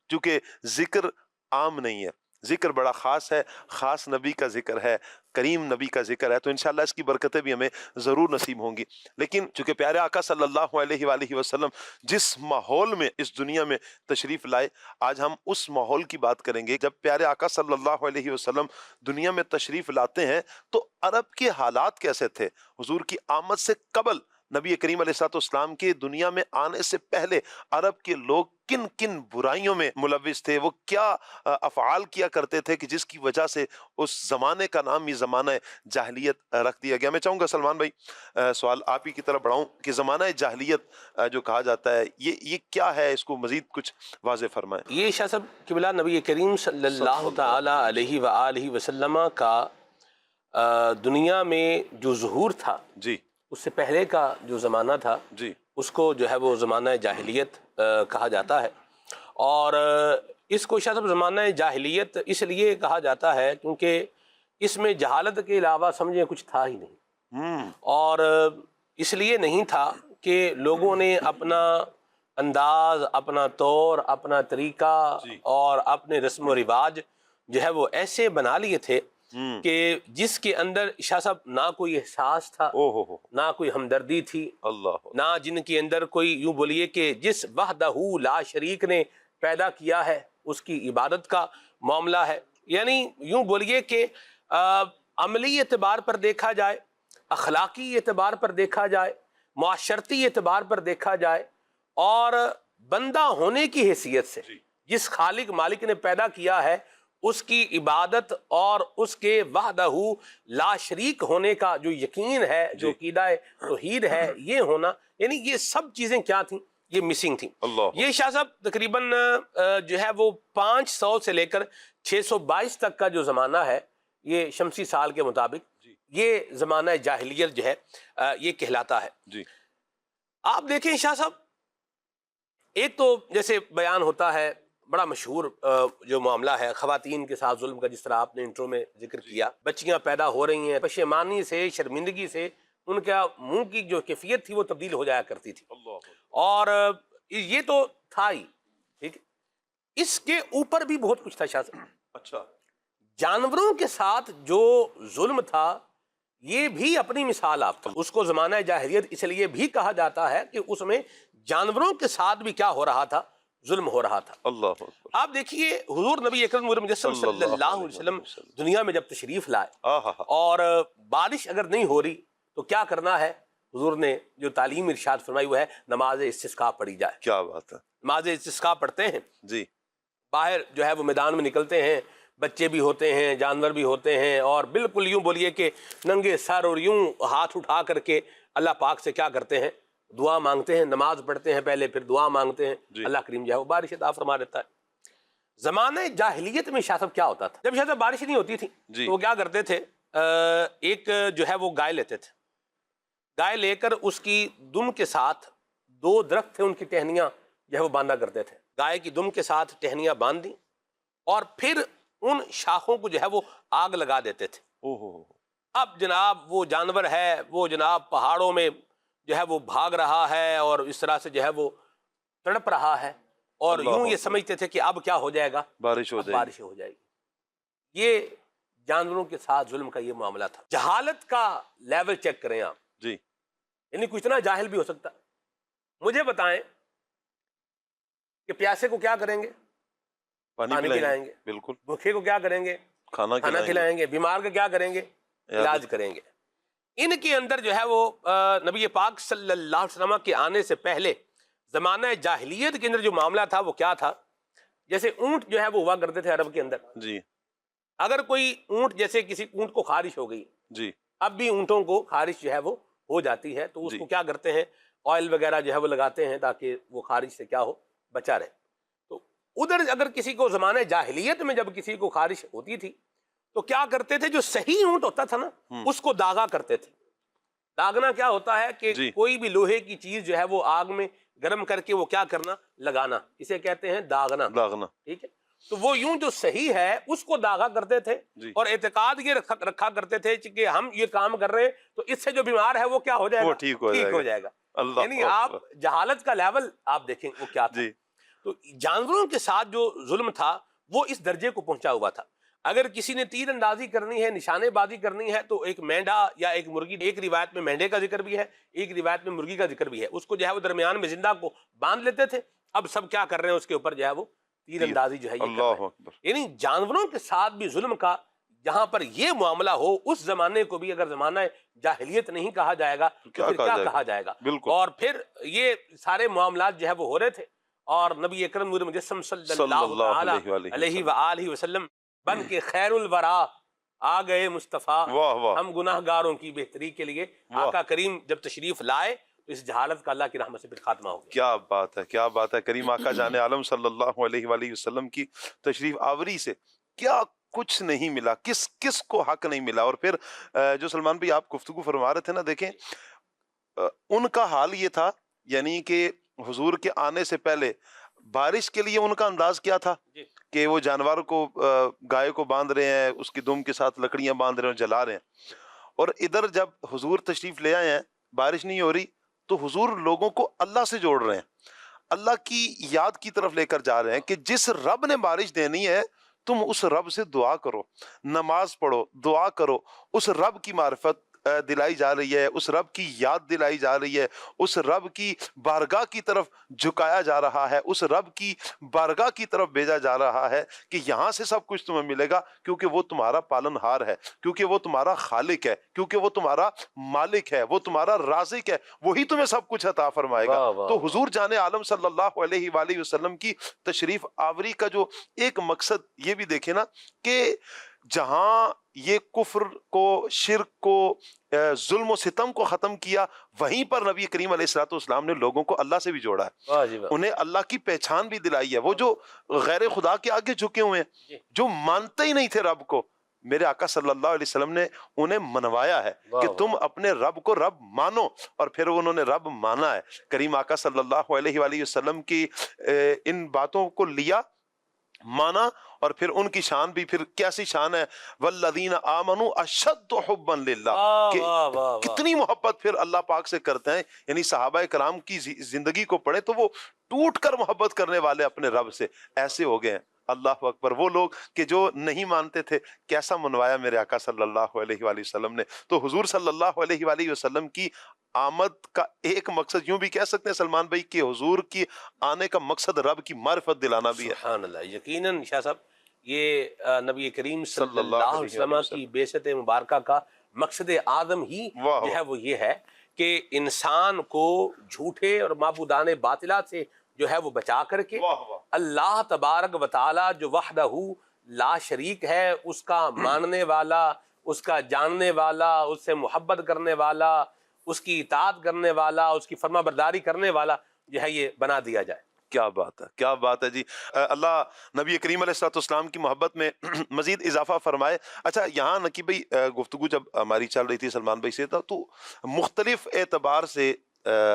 کیونکہ ذکر عام نہیں ہے، ذکر بڑا خاص ہے، خاص نبی کا ذکر ہے، کریم نبی کا ذکر ہے، تو انشاءاللہ اس کی برکتیں بھی ہمیں ضرور نصیب ہوں گی. لیکن چونکہ پیارے آقا صلی اللہ علیہ وآلہ وسلم جس ماحول میں اس دنیا میں تشریف لائے، آج ہم اس ماحول کی بات کریں گے. جب پیارے آقا صلی اللہ علیہ وسلم دنیا میں تشریف لاتے ہیں تو عرب کے حالات کیسے تھے؟ حضور کی آمد سے قبل، نبی کریم علیہ السلام کے دنیا میں آنے سے پہلے عرب کے لوگ کن کن برائیوں میں ملوث تھے، وہ کیا افعال کیا کرتے تھے کہ جس کی وجہ سے اس زمانے کا نام ہی زمانہ جاہلیت رکھ دیا گیا. میں چاہوں گا سلمان بھائی سوال آپ ہی کی طرف بڑھاؤں کہ زمانہ جاہلیت جو کہا جاتا ہے یہ کیا ہے، اس کو مزید کچھ واضح فرمائیں. یہ شاہ صاحب قبلہ نبی کریم صلی اللہ تعالی علیہ وآلہ وسلم کا دنیا میں جو ظہور تھا، جی، اس سے پہلے کا جو زمانہ تھا، جی، اس کو جو ہے وہ زمانہ جاہلیت کہا جاتا ہے. اور اس کو شاہ صاحب زمانہ جاہلیت اس لیے کہا جاتا ہے کیونکہ اس میں جہالت کے علاوہ سمجھیں کچھ تھا ہی نہیں. اور اس لیے نہیں تھا کہ لوگوں نے اپنا انداز، اپنا طور، اپنا طریقہ اور اپنے رسم و رواج جو ہے وہ ایسے بنا لیے تھے کہ جس کے اندر شاہ صاحب نہ کوئی احساس تھا، نہ کوئی ہمدردی تھی، نہ جن کے اندر کوئی یوں بولیے کہ جس وحدہ لا شریک نے پیدا کیا ہے اس کی عبادت کا معاملہ ہے. یعنی یوں بولیے کہ عملی اعتبار پر دیکھا جائے، اخلاقی اعتبار پر دیکھا جائے، معاشرتی اعتبار پر دیکھا جائے، اور بندہ ہونے کی حیثیت سے جس خالق مالک نے پیدا کیا ہے اس کی عبادت اور اس کے وحدہ لا شریک ہونے کا جو یقین ہے، جو عقیدہ توحید ہے، یہ ہونا، یعنی یہ سب چیزیں کیا تھیں؟ یہ مسنگ تھیں. یہ شاہ صاحب تقریباً جو ہے وہ 500 سے لے کر 622 تک کا جو زمانہ ہے، یہ شمسی سال کے مطابق یہ زمانہ جاہلیت جو ہے یہ کہلاتا ہے. آپ دیکھیں شاہ صاحب، ایک تو جیسے بیان ہوتا ہے بڑا مشہور جو معاملہ ہے خواتین کے ساتھ ظلم کا، جس طرح آپ نے انٹرو میں ذکر کیا. بچیاں پیدا ہو رہی ہیں، پشیمانی سے، شرمندگی سے ان کا منہ کی جو کیفیت تھی وہ تبدیل ہو جایا کرتی تھی. اور یہ تو تھا ہی، ٹھیک. اس کے اوپر بھی بہت کچھ تھا شاہ صاحب. اچھا، جانوروں کے ساتھ جو ظلم تھا یہ بھی اپنی مثال آپ تھا. اس کو زمانہ جاہلیت اس لیے بھی کہا جاتا ہے کہ اس میں جانوروں کے ساتھ بھی کیا ہو رہا تھا؟ ظلم ہو رہا تھا. اللہ آپ دیکھیے حضور نبی اکرم مجسم صلی اللہ علیہ وسلم دنیا میں جب تشریف لائے اور بارش اگر نہیں ہو رہی تو کیا کرنا ہے؟ حضور نے جو تعلیم ارشاد فرمائی وہ ہے نماز استسقاء پڑھی جائے. کیا بات ہے. نماز استسقاء پڑھتے ہیں جی، باہر جو ہے وہ میدان میں نکلتے ہیں، بچے بھی ہوتے ہیں، جانور بھی ہوتے ہیں، اور بالکل یوں بولیے کہ ننگے سر اور یوں ہاتھ اٹھا کر کے اللہ پاک سے کیا کرتے ہیں؟ دعا مانگتے ہیں، نماز پڑھتے ہیں پہلے، پھر دعا مانگتے ہیں، جی۔ اللہ کریم جو ہے وہ بارش عطا فرما دیتا ہے۔ زمانہ جاہلیت میں شاہ صاحب کیا ہوتا تھا؟ جب شاہ صاحب بارش نہیں ہوتی تھی جی۔ تو وہ کیا کرتے تھے، ایک جو ہے وہ گائے لیتے تھے، گائے لے کر اس کی دم کے ساتھ 2 درخت تھے، ان کی ٹہنیاں جو ہے وہ باندھا کرتے تھے، گائے کی دم کے ساتھ ٹہنیاں باندھ دی اور پھر ان شاخوں کو جو ہے وہ آگ لگا دیتے تھے۔ اب جناب وہ جانور ہے وہ جناب پہاڑوں میں جو ہے وہ بھاگ رہا ہے اور اس طرح سے جو ہے وہ تڑپ رہا ہے، اور اللہ یوں یہ اکبر۔ سمجھتے تھے کہ اب کیا ہو جائے گا، بارش ہو اب جائے گی۔ بارش ہو جائے گی۔ یہ جانوروں کے ساتھ ظلم کا یہ معاملہ تھا۔ جہالت کا لیول چیک کریں آپ، جی۔ یعنی کوئی اتنا جاہل بھی ہو سکتا۔ مجھے بتائیں کہ پیاسے کو کیا کریں گے؟ پانی پلائیں گے۔ بالکل۔ بھوکے کو کیا کریں گے؟ کھانا کھلائیں گے۔ بیمار کا کیا کریں گے؟ علاج کریں گے۔ ان کے اندر جو ہے وہ نبی پاک صلی اللہ علیہ وسلم کے آنے سے پہلے زمانہ جاہلیت کے اندر جو معاملہ تھا وہ کیا تھا؟ جیسے اونٹ جو ہے وہ ہوا کرتے تھے عرب کے اندر، جی اگر کوئی اونٹ، جیسے کسی اونٹ کو خارش ہو گئی، جی اب بھی اونٹوں کو خارش جو ہے وہ ہو جاتی ہے، تو اس جی۔ کو کیا کرتے ہیں، آئل وغیرہ جو ہے وہ لگاتے ہیں تاکہ وہ خارش سے کیا ہو، بچا رہے۔ تو ادھر اگر کسی کو زمانہ جاہلیت میں جب کسی کو خارش ہوتی تھی تو کیا کرتے تھے، جو صحیح اونٹ ہوتا تھا نا اس کو داغا کرتے تھے۔ داغنا کیا ہوتا ہے کہ جی۔ کوئی بھی لوہے کی چیز جو ہے وہ آگ میں گرم کر کے وہ کیا کرنا، لگانا، اسے کہتے ہیں داغنا۔ داغنا۔ ٹھیک ہے، تو وہ یوں جو صحیح ہے اس کو داغا کرتے تھے، جی۔ اور اعتقاد یہ رکھا کرتے تھے کہ ہم یہ کام کر رہے ہیں تو اس سے جو بیمار ہے وہ کیا ہو جائے گا، وہ ٹھیک ہو جائے گا۔ اللہ یعنی آپ جہالت کا لیول آپ دیکھیں وہ کیا تھا۔ جی۔ تو جانوروں کے ساتھ جو ظلم تھا وہ اس درجے کو پہنچا ہوا تھا۔ اگر کسی نے تیر اندازی کرنی ہے، نشانے بازی کرنی ہے، تو ایک مینڈا یا ایک مرغی، ایک روایت میں مینڈے کا ذکر بھی ہے، ایک روایت میں مرغی کا ذکر بھی ہے، اس کو جو ہے وہ درمیان میں زندہ کو باندھ لیتے تھے۔ اب سب کیا کر رہے ہیں، اس کے اوپر جو ہے وہ تیر اندازی جو ہے یہ کر رہے اللہ ہیں۔ اکبر۔ یعنی جانوروں کے ساتھ بھی ظلم کا جہاں پر یہ معاملہ ہو، اس زمانے کو بھی اگر زمانہ جاہلیت نہیں کہا جائے گا تو پھر کیا کہا جائے گا؟ بالکل۔ اور پھر یہ سارے معاملات جو ہے وہ ہو رہے تھے، اور نبی اکرم نور مجسم صلی اللہ علیہ وآلہ وسلم بن کے خیر الورا آ گئے مصطفیٰ، واہ واہ۔ ہم گناہ گاروں کی بہتری کے لیے۔ آقا کریم جب تشریف لائے تو اس جہالت کا اللہ کی رحمت سے پھر خاتمہ ہو گیا۔ کیا بات ہے، کیا بات ہے۔ کریم آقا جان عالم صلی اللہ علیہ وآلہ وسلم کی تشریف آوری سے کیا کچھ نہیں ملا، کس کو حق نہیں ملا۔ اور پھر جو سلمان بھائی آپ گفتگو فرما رہے تھے نا، دیکھیں ان کا حال یہ تھا، یعنی کہ حضور کے آنے سے پہلے بارش کے لیے ان کا انداز کیا تھا کہ وہ جانور کو، گائے کو باندھ رہے ہیں، اس کی دم کے ساتھ لکڑیاں باندھ رہے ہیں اور جلا رہے ہیں۔ اور ادھر جب حضور تشریف لے آئے ہیں، بارش نہیں ہو رہی، تو حضور لوگوں کو اللہ سے جوڑ رہے ہیں، اللہ کی یاد کی طرف لے کر جا رہے ہیں کہ جس رب نے بارش دینی ہے تم اس رب سے دعا کرو، نماز پڑھو، دعا کرو، اس رب کی معرفت دلائی جا رہی ہے، اس رب کی یاد دلائی جا رہی ہے، اس رب کی بارگاہ کی طرف جھکایا جا رہا ہے، اس رب کی بارگاہ کی طرف بھیجا جا رہا ہے کہ یہاں سے سب کچھ تمہیں ملے گا، کیونکہ وہ تمہارا پالن ہار ہے، کیونکہ وہ تمہارا خالق ہے، کیونکہ وہ تمہارا مالک ہے، وہ تمہارا رازق ہے، وہی تمہیں سب کچھ عطا فرمائے گا۔ تو حضور جان عالم صلی اللہ علیہ وآلہ وسلم کی تشریف آوری کا جو ایک مقصد یہ بھی دیکھیں نا کہ جہاں یہ کفر کو، شرک کو، ظلم و ستم کو ختم کیا، وہیں پر نبی کریم علیہ الصلوۃ والسلام نے لوگوں کو اللہ سے بھی جوڑا ہے، انہیں اللہ کی پہچان بھی دلائی ہے۔ وہ جو غیر خدا کے آگے جھکے ہوئے ہیں، جو مانتے ہی نہیں تھے رب کو، میرے آقا صلی اللہ علیہ وسلم نے انہیں منوایا ہے کہ تم اپنے رب کو رب مانو، اور پھر انہوں نے رب مانا ہے۔ کریم آقا صلی اللہ علیہ وآلہ وسلم کی ان باتوں کو لیا، مانا، اور پھر ان کی شان بھی پھر کیسی شان ہے، والذین آمنوا اشد حبا للہ، کہ کتنی محبت پھر اللہ پاک سے کرتے ہیں۔ یعنی صحابہ کرام کی زندگی کو پڑھیں تو وہ ٹوٹ کر محبت کرنے والے اپنے رب سے ایسے ہو گئے ہیں۔ اللہ اکبر۔ وہ لوگ کہ جو نہیں مانتے تھے، کیسا منوایا میرے آقا صلی اللہ علیہ وآلہ وسلم نے۔ تو حضور صلی اللہ علیہ وآلہ وسلم کی آمد کا ایک مقصد یوں بھی کہہ سکتے ہیں سلمان بھائی کہ حضور کی آنے کا مقصد رب کی معرفت دلانا بھی ہے۔ سبحان اللہ۔ یقیناً شاہ صاحب یہ نبی کریم صلی اللہ علیہ وسلم کی بعثت مبارکہ کا مقصد اعظم ہی جو ہے وہ یہ ہے کہ انسان کو جھوٹے اور معبودان باطلات سے جو ہے وہ بچا کر کے اللہ تبارک و تعالی جو وحدہ لا شریک ہے، اس کا ماننے والا، اس کا جاننے والا، اس سے محبت کرنے والا، اس کی اطاعت کرنے والا، اس کی فرما برداری کرنے والا جو ہے یہ بنا دیا جائے۔ کیا بات ہے، کیا بات ہے جی۔ اللہ نبی کریم علیہ الصلوۃ والسلام کی محبت میں مزید اضافہ فرمائے۔ اچھا یہاں نقیب بھائی گفتگو جب ہماری چل رہی تھی سلمان بھائی سے تو مختلف اعتبار سے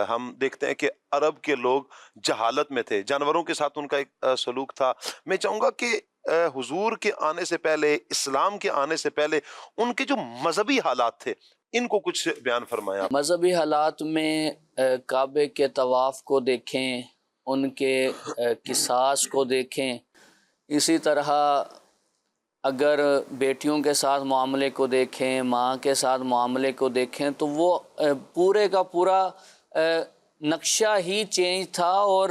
ہم دیکھتے ہیں کہ عرب کے لوگ جہالت میں تھے، جانوروں کے ساتھ ان کا ایک سلوک تھا۔ میں چاہوں گا کہ حضور کے آنے سے پہلے، اسلام کے آنے سے پہلے ان کے جو مذہبی حالات تھے ان کو کچھ بیان فرمایا۔ مذہبی حالات میں کعبے کے طواف کو دیکھیں، ان کے قصاص کو دیکھیں، اسی طرح اگر بیٹیوں کے ساتھ معاملے کو دیکھیں، ماں کے ساتھ معاملے کو دیکھیں تو وہ پورے کا پورا نقشہ ہی چینج تھا، اور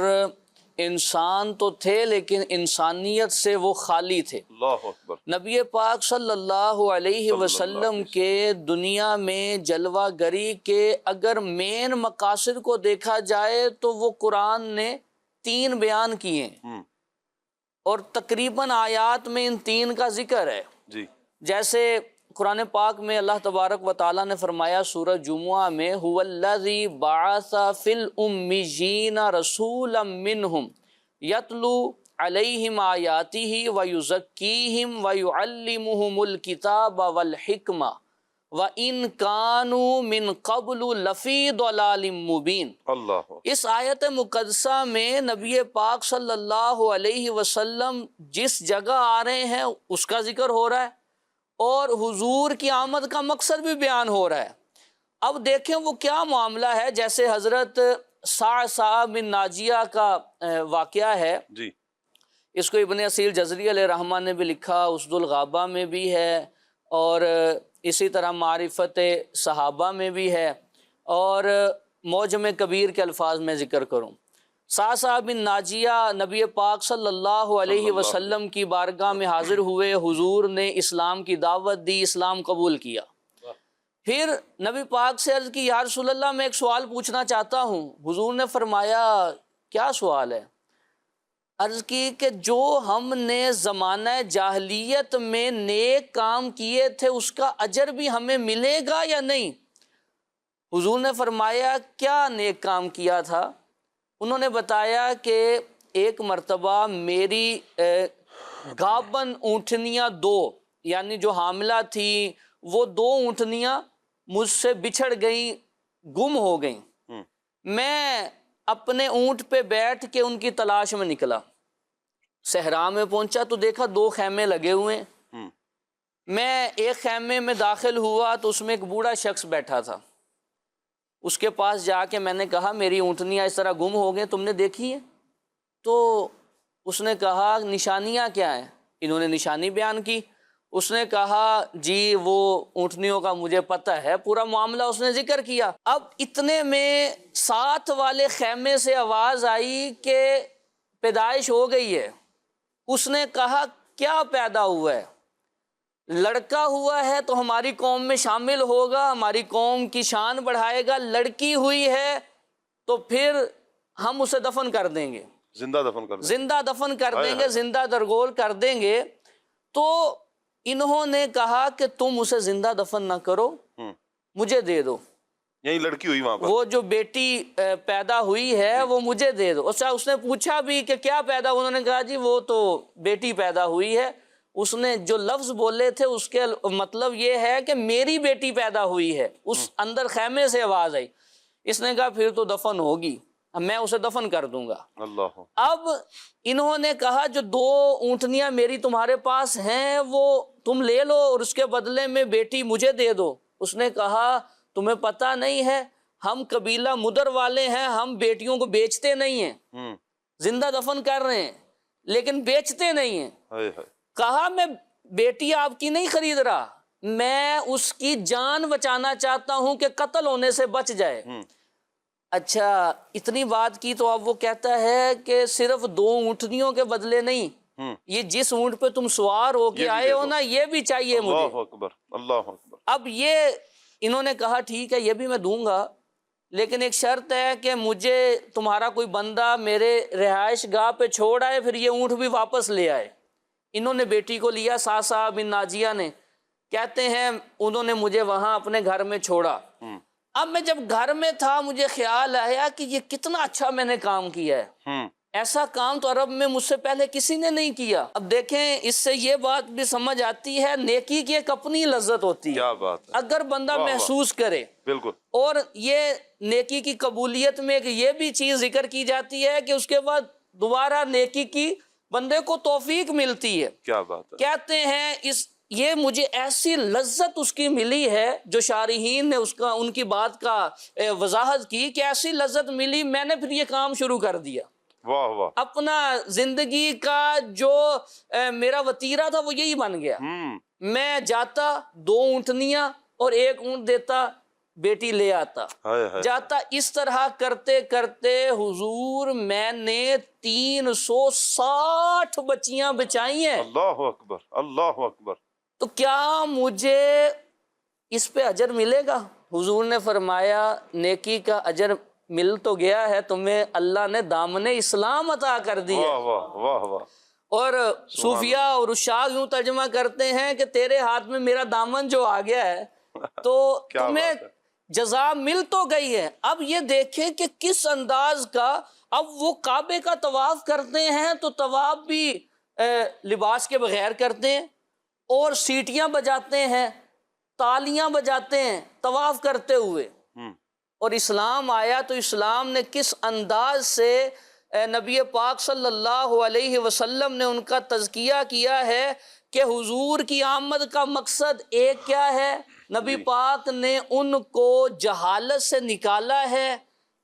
انسان تو تھے لیکن انسانیت سے وہ خالی تھے۔ اللہ اکبر۔ نبی پاک صلی اللہ علیہ وسلم کے دنیا میں جلوہ گری کے اگر مین مقاصد کو دیکھا جائے تو وہ قرآن نے 3 بیان کیے ہیں، اور تقریباً آیات میں ان 3 کا ذکر ہے۔ جی جیسے قرآن پاک میں اللہ تبارک و تعالیٰ نے فرمایا سورہ جمعہ میں هُوَ الَّذِي بَعَثَ فِي الْأُمِّيِّينَ رَسُولًا مِّنْهُمْ يَتْلُو عَلَيْهِمْ آيَاتِهِ وَيُزَكِّيهِمْ وَيُعَلِّمُهُمُ الْكِتَابَ وَالْحِكْمَةَ وَإِنْ كَانُوا مِنْ قَبْلُ لَفِي ضَلَالٍ مُّبِينٍ۔ اللہ۔ اس آیت مقدسہ میں نبی پاک صلی اللہ علیہ وسلم جس جگہ آ رہے ہیں اس کا ذکر ہو رہا ہے، اور حضور کی آمد کا مقصد بھی بیان ہو رہا ہے۔ اب دیکھیں وہ کیا معاملہ ہے، جیسے حضرت صعصع بن ناجیہ کا واقعہ ہے، جی اس کو ابن اصیل جزری علیہ رحمہ نے بھی لکھا، اسد الغابہ میں بھی ہے، اور اسی طرح معرفت صحابہ میں بھی ہے، اور معجم کبیر کے الفاظ میں ذکر کروں۔ صعصع بن ناجیہ نبی پاک صلی اللہ علیہ وسلم کی بارگاہ میں حاضر ہوئے، حضور نے اسلام کی دعوت دی، اسلام قبول کیا۔ پھر نبی پاک سے عرض کی یا رسول اللہ میں ایک سوال پوچھنا چاہتا ہوں۔ حضور نے فرمایا کیا سوال ہے؟ عرض کی کہ جو ہم نے زمانہ جاہلیت میں نیک کام کیے تھے اس کا اجر بھی ہمیں ملے گا یا نہیں؟ حضور نے فرمایا کیا نیک کام کیا تھا؟ انہوں نے بتایا کہ ایک مرتبہ میری گابن اونٹنیاں 2 یعنی جو حاملہ تھی وہ 2 اونٹنیاں مجھ سے بچھڑ گئیں، گم ہو گئیں۔ میں اپنے اونٹ پہ بیٹھ کے ان کی تلاش میں نکلا، صحرا میں پہنچا تو دیکھا 2 خیمے لگے ہوئے ہیں۔ میں ایک خیمے میں داخل ہوا تو اس میں ایک بوڑھا شخص بیٹھا تھا، اس کے پاس جا کے میں نے کہا میری اونٹنیاں اس طرح گم ہو گئیں، تم نے دیکھی ہیں؟ تو اس نے کہا نشانیاں کیا ہیں؟ انہوں نے نشانی بیان کی۔ اس نے کہا جی وہ اونٹنیوں کا مجھے پتہ ہے، پورا معاملہ اس نے ذکر کیا۔ اب اتنے میں ساتھ والے خیمے سے آواز آئی کہ پیدائش ہو گئی ہے۔ اس نے کہا کیا پیدا ہوا ہے؟ لڑکا ہوا ہے تو ہماری قوم میں شامل ہوگا، ہماری قوم کی شان بڑھائے گا، لڑکی ہوئی ہے تو پھر ہم اسے دفن کر دیں گے، زندہ دفن کر دیں گے، زندہ دفن کر دیں گے، زندہ درگور کر دیں گے۔ تو انہوں نے کہا کہ تم اسے زندہ دفن نہ کرو، مجھے دے دو، یہی لڑکی ہوئی وہاں پر، وہ جو بیٹی پیدا ہوئی ہے وہ مجھے دے دو۔ اس نے پوچھا بھی کہ کیا پیدا؟ انہوں نے کہا جی وہ تو بیٹی پیدا ہوئی ہے۔ اس نے جو لفظ بولے تھے اس کے مطلب یہ ہے کہ میری بیٹی پیدا ہوئی ہے۔ اس اندر خیمے سے آواز آئی، اس نے کہا پھر تو دفن ہوگی، میں اسے دفن کر دوں گا۔ اللہ۔ اب انہوں نے کہا جو 2 اونٹنیاں میری تمہارے پاس ہیں وہ تم لے لو اور اس کے بدلے میں بیٹی مجھے دے دو۔ اس نے کہا تمہیں پتہ نہیں ہے ہم قبیلہ مدر والے ہیں، ہم بیٹیوں کو بیچتے نہیں ہیں، زندہ دفن کر رہے ہیں لیکن بیچتے نہیں ہیں۔ کہا میں بیٹی آپ کی نہیں خرید رہا، میں اس کی جان بچانا چاہتا ہوں کہ قتل ہونے سے بچ جائے۔ اچھا اتنی بات کی تو اب وہ کہتا ہے کہ صرف 2 اونٹنیوں کے بدلے نہیں، یہ جس اونٹ پہ تم سوار ہو کے آئے ہو نا یہ بھی چاہیے مجھے۔ اللہ اکبر، اللہ اکبر۔ اب یہ انہوں نے کہا ٹھیک ہے یہ بھی میں دوں گا، لیکن ایک شرط ہے کہ مجھے تمہارا کوئی بندہ میرے رہائش گاہ پہ چھوڑ آئے، پھر یہ اونٹ بھی واپس لے آئے۔ انہوں نے بیٹی کو لیا، صعصع بن ناجیہ نے، کہتے ہیں انہوں نے مجھے وہاں اپنے گھر میں چھوڑا۔ اب میں جب گھر میں تھا مجھے خیال آیا کہ یہ کتنا اچھا میں نے کام کیا ہے، ایسا کام تو عرب میں مجھ سے پہلے کسی نے نہیں کیا۔ اب دیکھیں اس سے یہ بات بھی سمجھ آتی ہے نیکی کی ایک اپنی لذت ہوتی ہے، کیا بات ہے، اگر بندہ محسوس کرے۔ بالکل۔ اور یہ نیکی کی قبولیت میں یہ بھی چیز ذکر کی جاتی ہے کہ اس کے بعد دوبارہ نیکی کی بندے کو توفیق ملتی ہے۔ کیا بات ہے، کہتے ہیں یہ مجھے ایسی لذت اس کی ملی ہے، جو شارحین نے ان کی بات کا وضاحت کی کہ ایسی لذت ملی، میں نے پھر یہ کام شروع کر دیا۔ واہ واہ، اپنا زندگی کا جو میرا وتیرہ تھا وہ یہی بن گیا۔ میں جاتا 2 اونٹنیاں اور 1 اونٹ دیتا، بیٹی لے آتا، جاتا، اس طرح کرتے کرتے حضور میں نے 360 بچیاں بچائی ہیں۔ اللہ اکبر، اللہ اکبر۔ تو کیا مجھے اس پہ اجر ملے گا؟ حضور نے فرمایا نیکی کا اجر مل تو گیا ہے، تمہیں اللہ نے دامن اسلام عطا کر دی ہے۔ واہ واہ واہ واہ۔ اور صوفیہ اور عشاق یوں ترجمہ کرتے ہیں کہ تیرے ہاتھ میں میرا دامن جو آ گیا ہے تو تمہیں جزا مل تو گئی ہے۔ اب یہ دیکھیں کہ کس انداز کا، اب وہ کعبے کا طواف کرتے ہیں تو طواف بھی لباس کے بغیر کرتے ہیں، اور سیٹیاں بجاتے ہیں، تالیاں بجاتے ہیں طواف کرتے ہوئے۔ اور اسلام آیا تو اسلام نے کس انداز سے نبی پاک صلی اللہ علیہ وسلم نے ان کا تزکیہ کیا ہے کہ حضور کی آمد کا مقصد ایک کیا ہے؟ نبی پاک نے ان کو جہالت سے نکالا ہے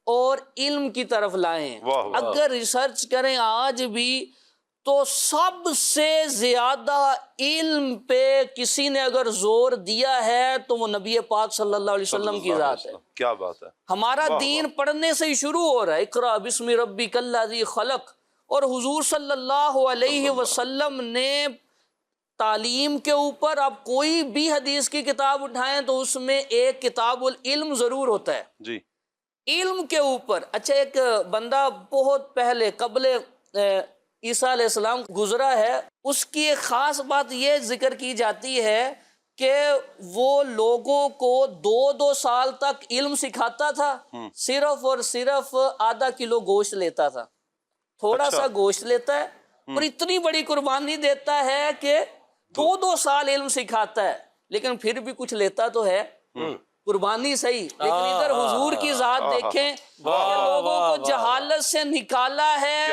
اور علم کی طرف لائے ہیں۔ اگر ریسرچ کریں آج بھی تو سب سے زیادہ علم پہ کسی نے اگر زور دیا ہے تو وہ نبی پاک صلی اللہ علیہ وسلم کی ذات ہے۔ کیا بات ہے، ہمارا دین پڑھنے سے ہی شروع ہو رہا ہے، اقرا بسم ربک الذی خلق۔ اور حضور صلی اللہ علیہ وسلم نے تعلیم کے اوپر، آپ کوئی بھی حدیث کی کتاب اٹھائیں تو اس میں ایک کتاب العلم ضرور ہوتا ہے، جی، علم کے اوپر۔ اچھا، ایک بندہ بہت پہلے قبل عیسیٰ علیہ السلام گزرا ہے، اس کی ایک خاص بات یہ ذکر کی جاتی ہے کہ وہ لوگوں کو 2 سال تک علم سکھاتا تھا، صرف اور صرف ½ کلو گوشت لیتا تھا، تھوڑا سا گوشت لیتا ہے اور اتنی بڑی قربانی دیتا ہے کہ 2 سال علم سکھاتا ہے، لیکن پھر بھی کچھ لیتا تو ہے، قربانی صحیح، لیکن ادھر حضور کی ذات دیکھیں کہ لوگوں کو جہالت سے نکالا ہے،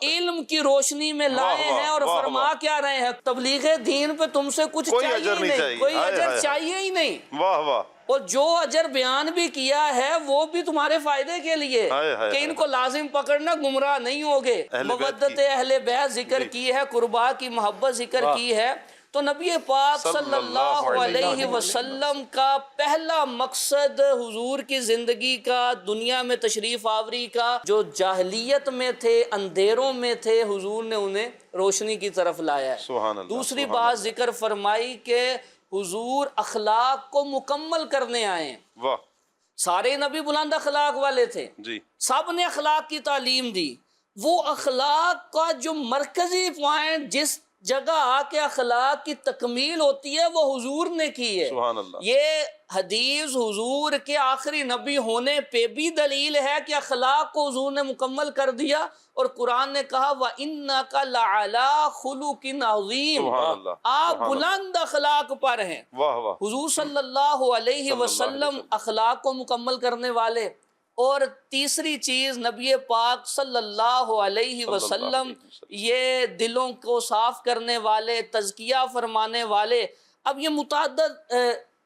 علم کی روشنی میں لائے ہیں، اور فرما کیا رہے ہیں؟ تبلیغ دین پہ تم سے کچھ چاہیے ہی نہیں، کوئی اجر چاہیے ہی نہیں۔ واہ واہ۔ اور جو اجر بیان بھی کیا ہے وہ بھی تمہارے فائدے کے لیے کہ ان کو لازم پکڑنا، گمراہ نہیں ہوگے۔ مودت اہل بیت ذکر کی ہے، قربا کی محبت ذکر کی ہے۔ تو نبی پاک صلی اللہ علیہ وسلم کا پہلا مقصد حضور کی زندگی کا، دنیا میں تشریف آوری کا، جو جاہلیت میں تھے، اندھیروں میں تھے، حضور نے انہیں روشنی کی طرف لایا ہے۔ دوسری بات ذکر فرمائی کہ حضور اخلاق کو مکمل کرنے آئے ہیں۔ سارے نبی بلند اخلاق والے تھے، سب نے اخلاق کی تعلیم دی۔ وہ اخلاق کا جو مرکزی پوائنٹ، جس جگہ آ کے اخلاق کی تکمیل ہوتی ہے، وہ حضور نے کی ہے۔ یہ حدیث حضور کے آخری نبی ہونے پہ بھی دلیل ہے کہ اخلاق کو حضور نے مکمل کر دیا، اور قرآن نے کہا وَإِنَّكَ لَعَلَىٰ خُلُقٍ عَظِيمٍ، آپ بلند اخلاق پر ہیں۔ حضور صلی اللہ علیہ وسلم اخلاق کو مکمل کرنے والے۔ اور تیسری چیز، نبی پاک صلی اللہ علیہ وسلم یہ دلوں کو صاف کرنے والے، تزکیہ فرمانے والے۔ اب یہ متعدد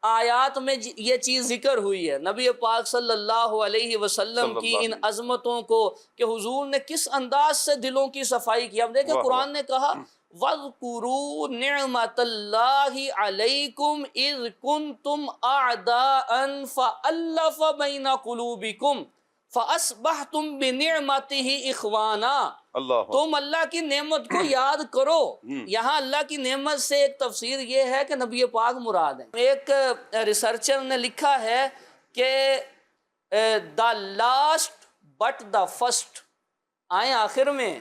آیات میں یہ چیز ذکر ہوئی ہے نبی پاک صلی اللہ علیہ وسلم کی ان عظمتوں کو، کہ حضور نے کس انداز سے دلوں کی صفائی کی۔ اب دیکھیں قرآن نے کہا وَاذْكُرُوا نِعْمَةَ اللَّهِ عَلَيْكُمْ إِذْ كُنْتُمْ أَعْدَاءً فَأَلَّفَ بَيْنَ قُلُوبِكُمْ فَأَصْبَحْتُمْ بِنِعْمَتِهِ إِخْوَانًا۔ تم اللہ کی نعمت کو یاد کرو۔ یہاں اللہ کی نعمت سے ایک تفسیر یہ ہے کہ نبی پاک مراد ہیں۔ ایک ریسرچر نے لکھا ہے کہ the last but the first، آئیں آخر میں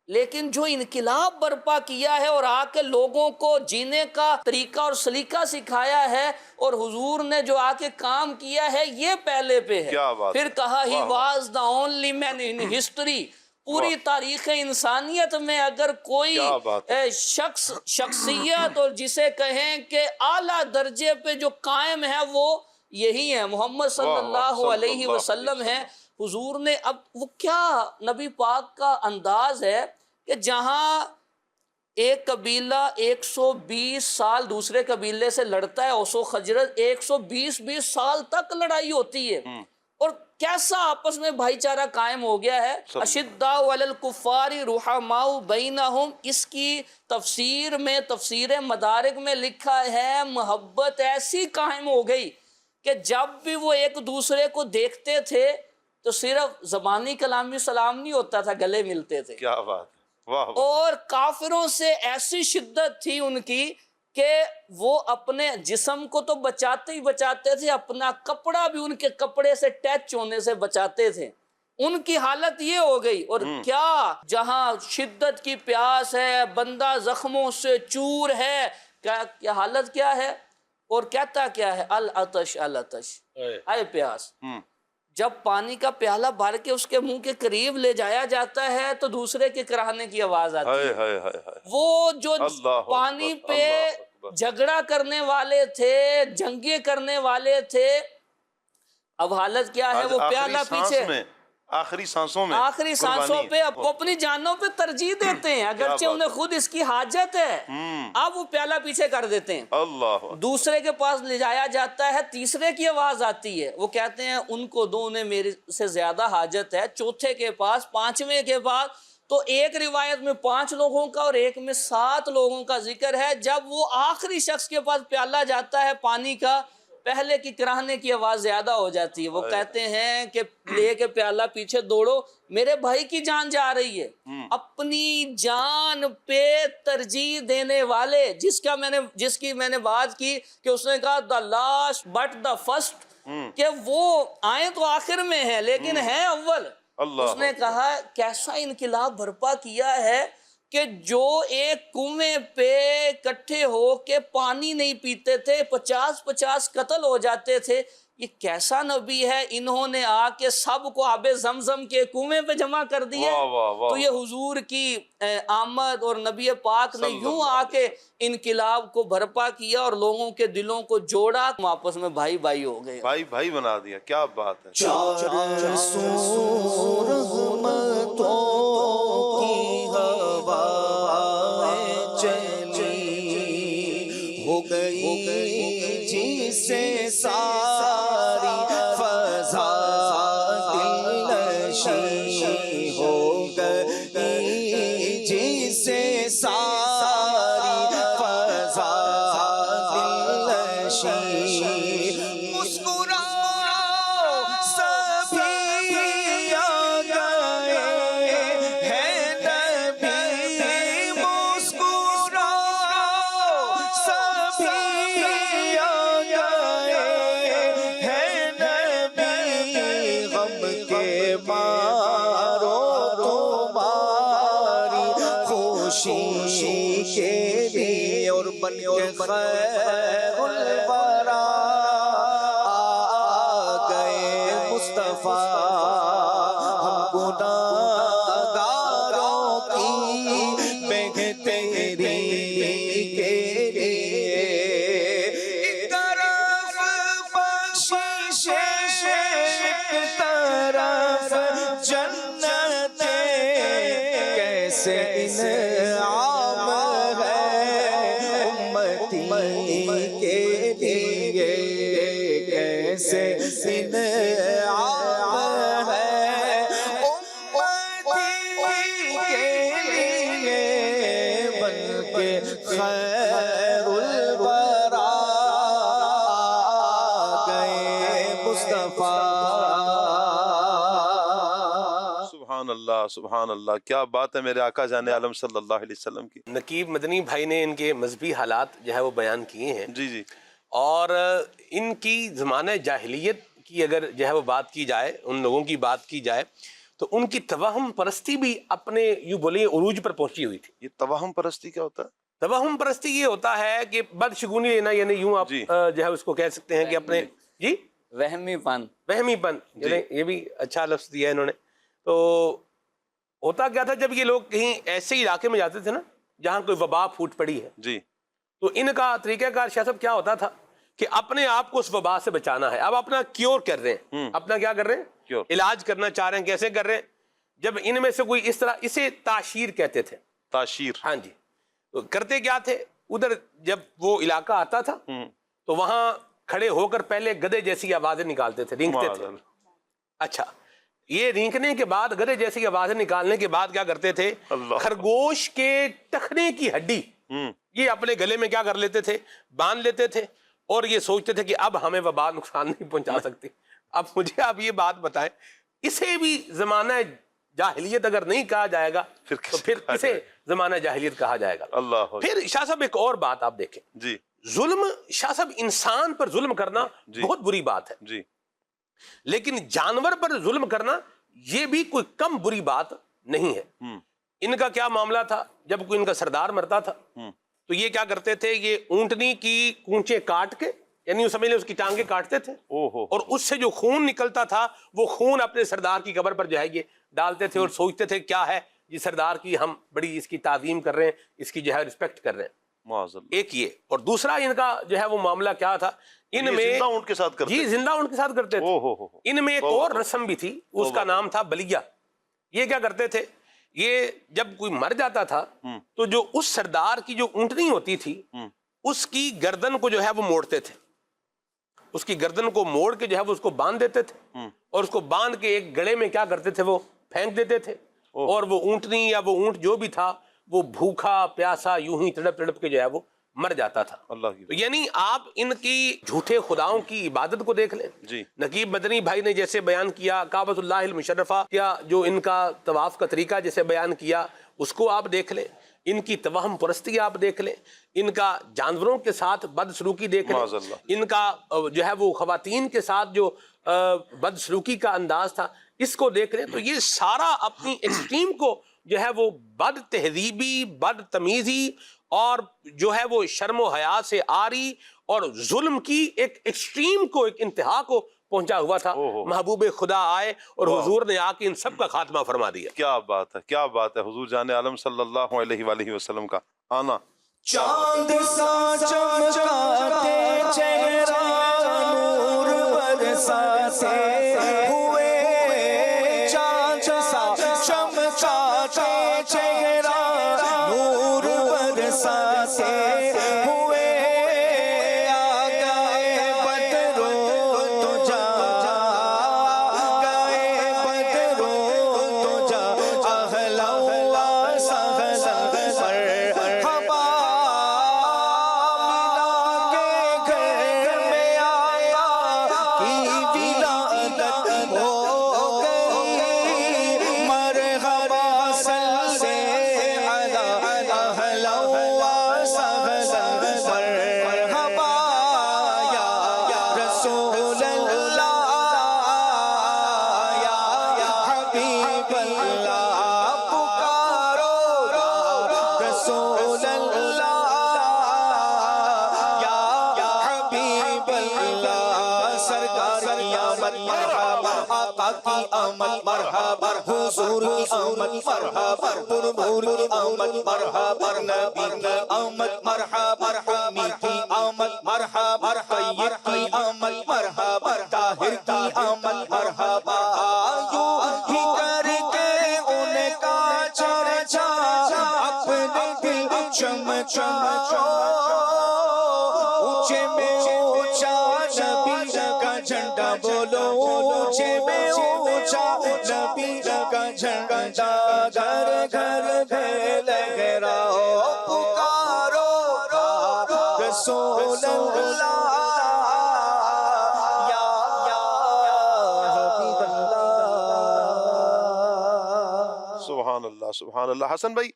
لیکن جو انقلاب برپا کیا ہے اور آ کے لوگوں کو جینے کا طریقہ اور سلیقہ سکھایا ہے، اور حضور نے جو آ کے کام کیا ہے یہ پہلے پہ ہے۔ کیا بات پھر ہے، کہا ہی واہ was the only man in history, پوری تاریخ انسانیت میں اگر کوئی کیا بات ہے۔ شخصیت اور جسے کہیں کہ اعلیٰ درجے پہ جو قائم ہے وہ یہی ہے، محمد صلی واہ، اللہ صلی علیہ اللہ وسلم علیہ ہے۔ حضور نے اب وہ کیا نبی پاک کا انداز ہے کہ جہاں ایک قبیلہ 120 سال دوسرے قبیلے سے لڑتا ہے، اوس و خجرج 120 سال تک لڑائی ہوتی ہے، اور کیسا آپس میں بھائی چارہ قائم ہو گیا ہے۔ اشداء علی الکفار رحماء بینہم، اس کی تفسیر میں، تفسیر مدارک میں لکھا ہے محبت ایسی قائم ہو گئی کہ جب بھی وہ ایک دوسرے کو دیکھتے تھے تو صرف زبانی کلامی سلام نہیں ہوتا تھا، گلے ملتے تھے۔ کیا بات ہے، واہ واہ۔ اور کافروں سے ایسی شدت تھی ان کی کہ وہ اپنے جسم کو تو بچاتے ہی بچاتے تھے، اپنا کپڑا بھی ان کے کپڑے سے ٹچ ہونے سے بچاتے تھے۔ ان کی حالت یہ ہو گئی، اور کیا جہاں شدت کی پیاس ہے، بندہ زخموں سے چور ہے، کیا حالت کیا ہے، اور کہتا کیا ہے، العطش العطش، اے پیاس۔ جب پانی کا پیالہ بھر کے اس کے منہ کے قریب لے جایا جاتا ہے تو دوسرے کے کراہنے کی آواز آتی ہے۔ وہ جو پانی پہ جھگڑا کرنے والے تھے، جنگیں کرنے والے تھے، اب حالت کیا ہے، وہ پیالہ پیچھے آخری سانسوں میں، آخری سانسوں پہ وہ اپنی جانوں پہ ترجیح دیتے ہیں، اگرچہ انہیں خود اس کی حاجت ہے، اب وہ پیالہ پیچھے کر دیتے ہیں، اللہ، دوسرے کے پاس لے جایا جاتا ہے، تیسرے کی آواز آتی ہے، وہ کہتے ہیں ان کو دو، انہیں میرے سے زیادہ حاجت ہے، چوتھے کے پاس، پانچویں کے پاس، تو ایک روایت میں 5 لوگوں کا اور ایک میں 7 لوگوں کا ذکر ہے۔ جب وہ آخری شخص کے پاس پیالہ جاتا ہے پانی کا، پہلے کی کراہنے کی آواز زیادہ ہو جاتی ہے، وہ کہتے ہیں کہ لے کے پیالہ پیچھے دوڑو، میرے بھائی کی جان جا رہی ہے۔ اپنی جان پہ ترجیح دینے والے، جس کی میں نے بات کی کہ اس نے کہا the last but the first، کہ وہ آئیں تو آخر میں ہیں لیکن ہیں اول۔ اس نے کہا کیسا انقلاب برپا کیا ہے کہ جو ایک کنویں پہ اکٹھے ہو کے پانی نہیں پیتے تھے، 50 قتل ہو جاتے تھے، یہ کیسا نبی ہے، انہوں نے آ کے سب کو آب زمزم کے کنویں پہ جمع کر دیا۔ تو یہ حضور کی آمد اور نبی پاک نے یوں آ کے انقلاب کو برپا کیا اور لوگوں کے دلوں کو جوڑا، آپس میں بھائی بھائی ہو گئے، بھائی بھائی بنا دیا، کیا بات ہے۔ چار سو رحمتوں کی ہوائیں چلی، ہو گئی جس سے ساری فضا دلنشین، ہو گئی جس سے ساری فضا دلنشین، مسکراؤ سبھی آ گئے ہیں نبی، مسکراؤ سبھی آ گئے ہیں نبی، غم کے مارو تمہاری خوشی کے لیے، اور بن کے خیر الورا آ گئے مصطفیٰ، ہم گناہگاروں کی بہتری کے لیے، ایک طرف بخشش، ایک طرف جنت، کیسے انعام ہے امتی کے لیے، کیسے انعام ہے امتی کے لیے، بلکہ خیر الورا آ گئے مصطفیٰ۔ سبحان اللہ، سبحان اللہ، کیا بات ہے میرے آقا جان عالم صلی اللہ علیہ وسلم کی۔ نقیب مدنی بھائی نے ان کے مذہبی حالات جو ہے وہ بیان کیے ہیں، جی جی، اور ان کی زمانہ جاہلیت کی اگر جو ہے وہ بات کی جائے، ان لوگوں کی بات کی جائے، تو ان کی توہم پرستی بھی اپنے یوں بولیے عروج پر پہنچی ہوئی تھی. یہ توہم پرستی کیا ہوتا ہے؟ توہم پرستی یہ ہوتا ہے کہ بدشگونی لینا، یعنی یوں آپ جی. جو ہے اس کو کہہ سکتے ہیں کہ اپنے جی وہمی پن. وہمی پن، یعنی یہ بھی اچھا لفظ دیا ہے انہوں نے. تو ہوتا کیا تھا، جب یہ لوگ کہیں ایسے علاقے میں جاتے تھے نا جہاں کوئی وبا پھوٹ پڑی ہے، جی. تو ان کا طریقہ کار شاہ صاحب کیا ہوتا تھا کہ اپنے آپ کو اس وبا سے بچانا ہے. اب اپنا کیور کر رہے ہیں، اپنا کیا کر رہے ہیں، Cure. علاج کرنا چاہ رہے ہیں. کیسے کر رہے ہیں؟ جب ان میں سے کوئی اس طرح، اسے تعشیر کہتے تھے. تاشیر. ہاں جی. تو کرتے کیا تھے، ادھر جب وہ علاقہ آتا تھا تو وہاں کھڑے ہو کر پہلے گدھے جیسی آوازیں نکالتے تھے، رینگتے تھے. اچھا، یہ رینگنے کے بعد، گدھے جیسی آوازیں نکالنے کے بعد کیا کرتے تھے، خرگوش کے ٹخنے کی ہڈی یہ اپنے گلے میں کیا کر لیتے تھے، باندھ لیتے تھے، اور یہ سوچتے تھے کہ اب ہمیں وبا نقصان نہیں پہنچا سکتی. اب مجھے آپ یہ بات بتائیں، اسے بھی زمانہ جاہلیت اگر نہیں کہا جائے گا تو پھر اسے زمانہ جاہلیت کہا جائے گا. اللہ. پھر شاہ صاحب ایک اور بات آپ دیکھیں، جی. ظلم، شاہ صاحب انسان پر ظلم کرنا بہت بری بات ہے، جی. لیکن جانور پر ظلم کرنا یہ بھی کوئی کم بری بات نہیں ہے. ان کا کیا معاملہ تھا، جب کوئی ان کا سردار مرتا تھا تو یہ کیا کرتے تھے، یہ اونٹنی کی کونچے کاٹ کے، یعنی سمجھ لیں اس کی ٹانگیں کاٹتے تھے، اور اس سے جو خون نکلتا تھا وہ خون اپنے سردار کی قبر پر جو ہے یہ ڈالتے تھے، اور سوچتے تھے کیا ہے یہ سردار کی، ہم بڑی اس کی تعظیم کر رہے ہیں، اس کی جو ہے رسپیکٹ کر رہے ہیں. ایک یہ، اور دوسرا ان کا جو ہے وہ معاملہ کیا تھا، ان میں زندہ اونٹ کے ساتھ کرتے جی زندہ اونٹ کے ساتھ کرتے تھے. ان میں ایک اور رسم بھی تھی، اس کا نام تھا بلیہ. یہ کیا کرتے تھے، یہ جب کوئی مر جاتا تھا تو جو اس سردار کی جو اونٹنی ہوتی تھی اس کی گردن کو جو ہے وہ موڑتے تھے، اس کی گردن کو موڑ کے جو ہے وہ اس کو باندھ دیتے تھے، اور اس کو باندھ کے ایک گڑے میں کیا کرتے تھے، وہ پھینک دیتے تھے، اور وہ اونٹنی یا وہ اونٹ جو بھی تھا وہ بھوکا پیاسا یوں ہی تڑپ تڑپ کے جو ہے وہ مر جاتا تھا. اللہ. یعنی آپ ان کی جھوٹے خداؤں کی عبادت کو دیکھ لیں. جی. نقیب مدنی بھائی نے جیسے بیان کیا کعبۃ اللہ المشرفہ یا جو ان کا طواف کا طریقہ جیسے بیان کیا، اس کو آپ دیکھ لیں. ان کی توہم پرستی آپ دیکھ لیں، ان کا جانوروں کے ساتھ بد سلوکی دیکھ لیں، ان کا جو ہے وہ خواتین کے ساتھ جو بد سلوکی کا انداز تھا اس کو دیکھ لیں. تو یہ سارا اپنی ایکسٹریم کو جو ہے وہ بد تہذیبی، بد تمیزی، اور جو ہے وہ شرم و حیا سے آری اور ظلم کی ایک ایکسٹریم کو، ایک انتہا کو پہنچا ہوا تھا. محبوب خدا آئے اور حضور نے آ کے ان سب کا خاتمہ فرما دیا. کیا بات ہے، کیا بات ہے. حضور جان عالم صلی اللہ علیہ وآلہ وسلم کا آنا. چاند سا چمکاتے چہرہ نور برساتے ہوئے، چاند سا چمکاتے چہرہ نور برساتے ہوئے، آ گئے بدرو تو جا گئے بدرو تو جا، اہلا و سہلا مرحبا، آمد مرحبا، حضور کی آمد مرحبا، پرنور کی آمد مرحبا، نبی کی آمد مرحبا، امی کی آمد مرحبا، طیب کی آمد مرحبا، طاہر کی آمد مرحبا. یوں ہی کر کے ان کا چرچا اپنے دل چمچا، اونچے میں اونچا نبی کا جھنڈا بولو، اونچے میں نبی کا جھنڈا، گھر گھر میں لہراؤ پکارو رسول اللہ یا حبیب اللہ. سبحان اللہ، سبحان اللہ. حسن بھائی،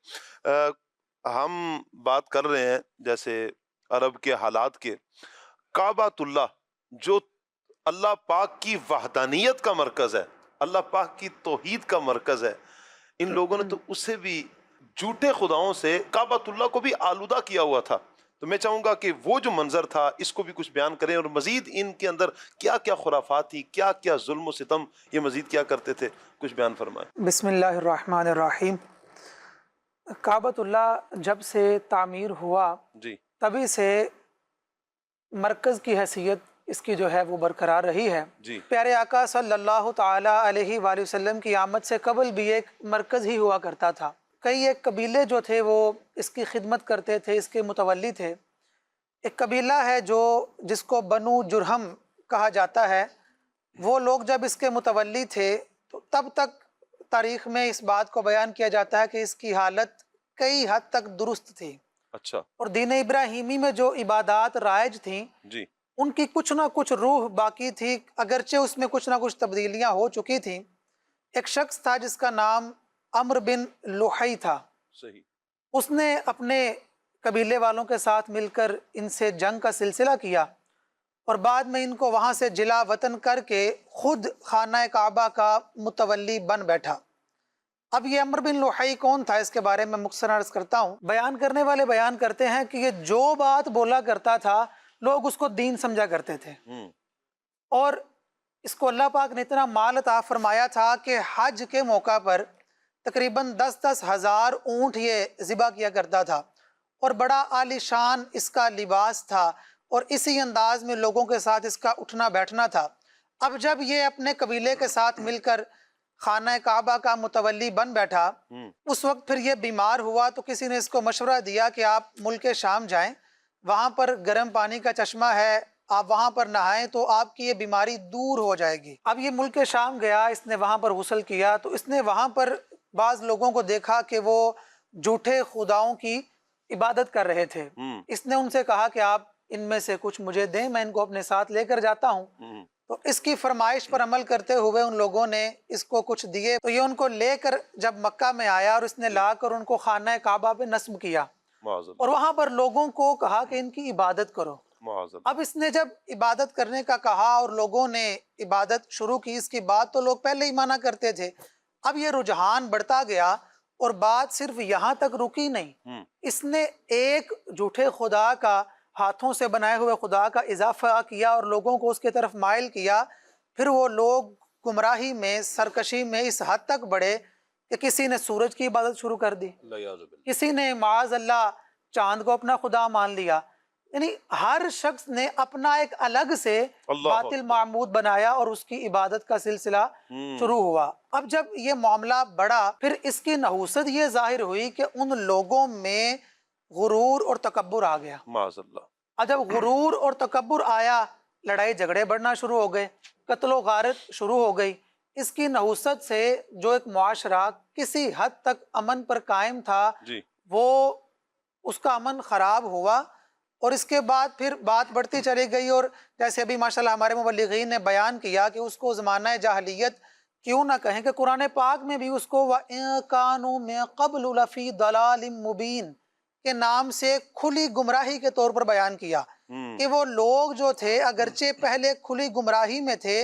ہم بات کر رہے ہیں جیسے عرب کے حالات کے، کعبۃ اللہ جو اللہ پاک کی وحدانیت کا مرکز ہے، اللہ پاک کی توحید کا مرکز ہے. ان لوگوں نے تو اسے بھی جھوٹے خداؤں سے کعبۃ اللہ کو بھی آلودہ کیا ہوا تھا. تو میں چاہوں گا کہ وہ جو منظر تھا اس کو بھی کچھ بیان کریں، اور مزید ان کے اندر کیا کیا خرافات تھی، کیا کیا ظلم و ستم یہ مزید کیا کرتے تھے، کچھ بیان فرمائیں. بسم اللہ الرحمن الرحیم. کعبۃ اللہ جب سے تعمیر ہوا جی تبھی سے مرکز کی حیثیت اس کی جو ہے وہ برقرار رہی ہے. جی پیارے آقا صلی اللہ تعالی علیہ وآلہ وسلم کی آمد سے قبل بھی ایک مرکز ہی ہوا کرتا تھا. کئی ایک قبیلے جو تھے وہ اس کی خدمت کرتے تھے، اس کے متولی تھے. ایک قبیلہ ہے جس کو بنو جرہم کہا جاتا ہے. وہ لوگ جب اس کے متولی تھے تو تب تک تاریخ میں اس بات کو بیان کیا جاتا ہے کہ اس کی حالت کئی حد تک درست تھی. اچھا. اور دین ابراہیمی میں جو عبادات رائج تھیں جی ان کی کچھ نہ کچھ روح باقی تھی، اگرچہ اس میں کچھ نہ کچھ تبدیلیاں ہو چکی تھیں. ایک شخص تھا جس کا نام عمرو بن لوحی تھا. صحیح. اس نے اپنے قبیلے والوں کے ساتھ مل کر ان سے جنگ کا سلسلہ کیا اور بعد میں ان کو وہاں سے جلا وطن کر کے خود خانہ کعبہ کا متولی بن بیٹھا. اب یہ عمرو بن لوحی کون تھا اس کے بارے میں مختصراً عرض کرتا ہوں. بیان کرنے والے بیان کرتے ہیں کہ یہ جو بات بولا کرتا تھا لوگ اس کو دین سمجھا کرتے تھے، اور اس کو اللہ پاک نے اتنا مال عطا فرمایا تھا کہ حج کے موقع پر تقریباً 10 ہزار اونٹ یہ ذبح کیا کرتا تھا، اور بڑا عالی شان اس کا لباس تھا، اور اسی انداز میں لوگوں کے ساتھ اس کا اٹھنا بیٹھنا تھا. اب جب یہ اپنے قبیلے کے ساتھ مل کر خانہ کعبہ کا متولی بن بیٹھا، اس وقت پھر یہ بیمار ہوا تو کسی نے اس کو مشورہ دیا کہ آپ ملک شام جائیں، وہاں پر گرم پانی کا چشمہ ہے، آپ وہاں پر نہائیں تو آپ کی یہ بیماری دور ہو جائے گی. اب یہ ملک شام گیا، اس نے وہاں پر غسل کیا تو اس نے وہاں پر بعض لوگوں کو دیکھا کہ وہ جھوٹے خداؤں کی عبادت کر رہے تھے. اس نے ان سے کہا کہ آپ ان میں سے کچھ مجھے دیں، میں ان کو اپنے ساتھ لے کر جاتا ہوں. تو اس کی فرمائش پر عمل کرتے ہوئے ان لوگوں نے اس کو کچھ دیے، تو یہ ان کو لے کر جب مکہ میں آیا اور اس نے لا کر ان کو خانہ کعبہ پہ نصب کیا اور وہاں پر لوگوں کو کہا کہ ان کی عبادت کرو. اب اس نے جب عبادت کرنے کا کہا اور لوگوں نے عبادت شروع کی، اس کی بات تو لوگ پہلے ہی مانا کرتے تھے. اب یہ رجحان بڑھتا گیا اور بات صرف یہاں تک رکی نہیں، اس نے ایک جھوٹے خدا کا، ہاتھوں سے بنائے ہوئے خدا کا اضافہ کیا اور لوگوں کو اس کی طرف مائل کیا. پھر وہ لوگ گمراہی میں، سرکشی میں اس حد تک بڑھے کہ کسی نے سورج کی عبادت شروع کر دی، کسی نے معاذ اللہ چاند کو اپنا خدا مان لیا. یعنی ہر شخص نے اپنا ایک الگ سے باطل معبود بنایا اور اس کی عبادت کا سلسلہ شروع ہوا. اب جب یہ معاملہ بڑھا پھر اس کی نحوست یہ ظاہر ہوئی کہ ان لوگوں میں غرور اور تکبر آ گیا. اب جب غرور اور تکبر آیا، لڑائی جھگڑے بڑھنا شروع ہو گئے، قتل و غارت شروع ہو گئی. اس کی نحوست سے جو ایک معاشرہ کسی حد تک امن پر قائم تھا وہ اس کا امن خراب ہوا. اور اس کے بعد پھر بات بڑھتی چلی گئی، اور جیسے ابھی ماشاءاللہ ہمارے مبلغین نے بیان کیا کہ اس کو زمانہ جاہلیت کیوں نہ کہیں کہ قرآن پاک میں بھی اس کو وَإِن كَانُوا مِن قَبْلُ لَفِي ضَلَالٍ مُبِينٍ کے نام سے کھلی گمراہی کے طور پر بیان کیا کہ وہ لوگ جو تھے اگرچہ پہلے کھلی گمراہی میں تھے،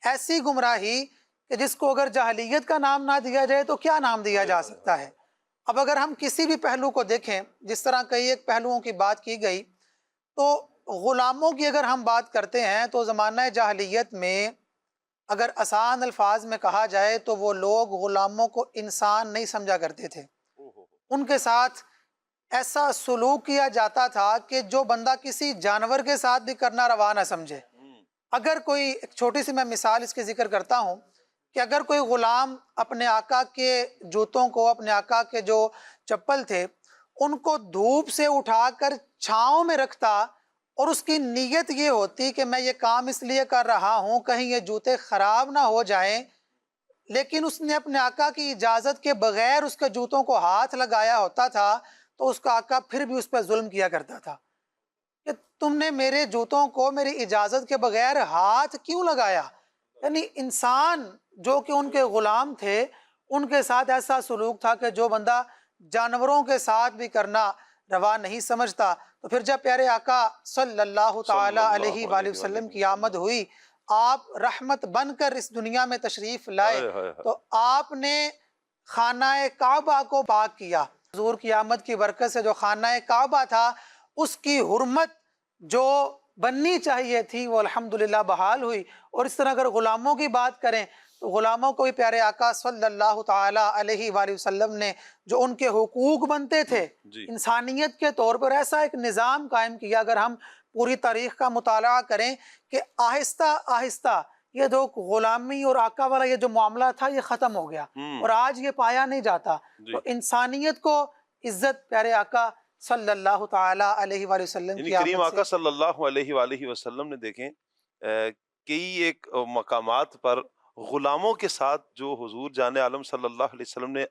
ایسی گمراہی کہ جس کو اگر جاہلیت کا نام نہ دیا جائے تو کیا نام دیا جا سکتا ہے. اب اگر ہم کسی بھی پہلو کو دیکھیں، جس طرح کئی ایک پہلوؤں کی بات کی گئی، تو غلاموں کی اگر ہم بات کرتے ہیں تو زمانہ جاہلیت میں اگر آسان الفاظ میں کہا جائے تو وہ لوگ غلاموں کو انسان نہیں سمجھا کرتے تھے. ان کے ساتھ ایسا سلوک کیا جاتا تھا کہ جو بندہ کسی جانور کے ساتھ بھی کرنا روا نہ سمجھے. اگر کوئی، ایک چھوٹی سی میں مثال اس کے ذکر کرتا ہوں کہ اگر کوئی غلام اپنے آقا کے جوتوں کو، اپنے آقا کے جو چپل تھے ان کو دھوپ سے اٹھا کر چھاؤں میں رکھتا اور اس کی نیت یہ ہوتی کہ میں یہ کام اس لیے کر رہا ہوں کہیں یہ جوتے خراب نہ ہو جائیں، لیکن اس نے اپنے آقا کی اجازت کے بغیر اس کے جوتوں کو ہاتھ لگایا ہوتا تھا تو اس کا آقا پھر بھی اس پہ ظلم کیا کرتا تھا کہ تم نے میرے جوتوں کو میری اجازت کے بغیر ہاتھ کیوں لگایا. یعنی انسان جو کہ ان کے غلام تھے ان کے ساتھ ایسا سلوک تھا کہ جو بندہ جانوروں کے ساتھ بھی کرنا روا نہیں سمجھتا. تو پھر جب پیارے آقا صلی اللہ تعالی علیہ وآلہ وسلم کی آمد ہوئی، آپ رحمت بن کر اس دنیا میں تشریف لائے تو آپ نے خانہ کعبہ کو پاک کیا. حضور کی آمد کی برکت سے جو خانہ کعبہ تھا اس کی حرمت جو بننی چاہیے تھی وہ الحمدللہ بحال ہوئی. اور اس طرح اگر غلاموں کی بات کریں تو غلاموں کو بھی پیارے آقا صلی اللہ تعالی علیہ وآلہ وسلم نے جو ان کے حقوق بنتے تھے انسانیت کے طور پر ایسا ایک نظام قائم کیا. اگر ہم پوری تاریخ کا مطالعہ کریں کہ آہستہ آہستہ یہ جو غلامی اور آقا والا یہ جو معاملہ تھا یہ ختم ہو گیا اور آج یہ پایا نہیں جاتا. تو انسانیت کو عزت پیارے آقا صلی اللہ تعالی علیہ وآلہ وسلم کی کریم آمد آقا سے. صلی اللہ علیہ وآلہ وسلم نے دیکھیں کئی ایک مقامات پر غلاموں کے ساتھ جو حضور جان عالم صلی اللہ علیہ وسلم نے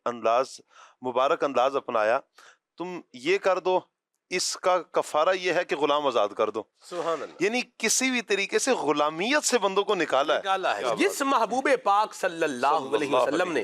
مبارک انداز اپنایا، تم یہ کر دو، اس کا کفارہ یہ ہے کہ غلام آزاد کر دو. سبحان اللہ. یعنی کسی بھی طریقے سے غلامیت سے بندوں کو نکالا ہے. جس محبوب پاک صلی اللہ علیہ وسلم نے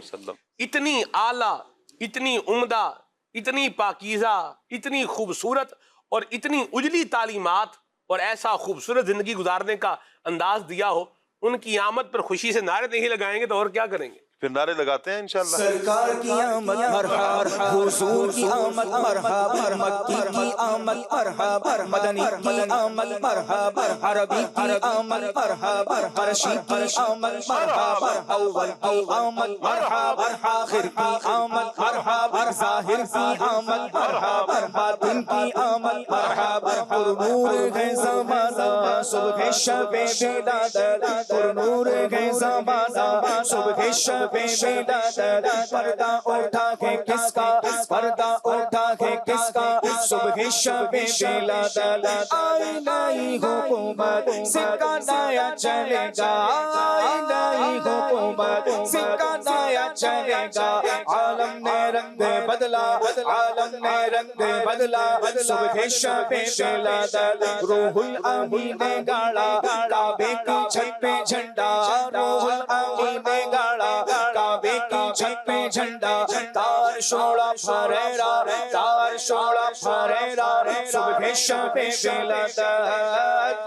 اتنی اعلیٰ، اتنی عمدہ، اتنی پاکیزہ، اتنی خوبصورت اور اتنی اجلی تعلیمات اور ایسا خوبصورت زندگی گزارنے کا انداز دیا ہو، ان کی آمد پر خوشی سے نعرے نہیں لگائیں گے تو اور کیا کریں گے؟ پھر نعرے لگاتے ہیں انشاءاللہ. سرکار کی آمد مرحبا، حضور کی آمد مرحبا، مکی کی آمد مرحبا، مدنی کی آمد مرحبا، عربی کی آمد مرحبا، حبشی کی آمد مرحبا، اول کی آمد مرحبا، آخر کی آمد مرحبا، ظاہر کی آمد مرحبا، باطن کی آمد مرحبا. پر نور ہے زمانہ صبح شب ولادت، پر نور ہے زمانہ صبح شب پردہ اٹھا ہے کس کا، پردہ اٹھا ہے کس کا، صبح شب ولادت. آئی نئی حکومت سکہ نیا چلے گا، آئی نئی حکومت سکہ نیا چلے گا. عالم نے رنگ بدلا، عالم نے رنگ بدلا، صبح شب ولادت. روح الامین نے گاڑا کعبے کی چھت پہ جھنڈا، روح الامین نے گاڑا کعبے کی چھت پہ جھنڈا. تار شوڑا پھریرا، تار شوڑا پھریرا، صبح شب ولادت.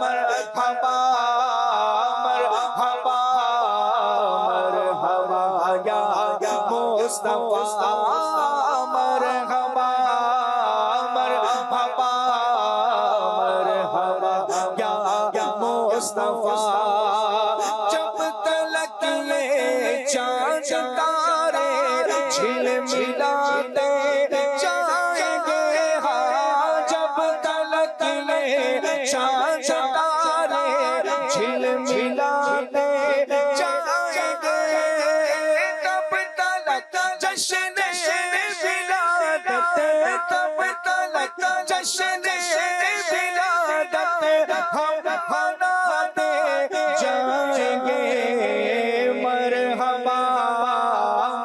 مرحبا مرحبا مرحبا یا مصطفیٰ، مرحبا مرحبا مرحبا یا مصطفیٰ. جب تلک یہ چاند تارے جھل ملاتے جائیں گے، ہاں جب تلک یہ چاند تارے جھل ملاتے جائیں گے، تب تلک جشن ولادت، تب تلک جشن ولادت ہم مناتے جائیں گے. مرحبا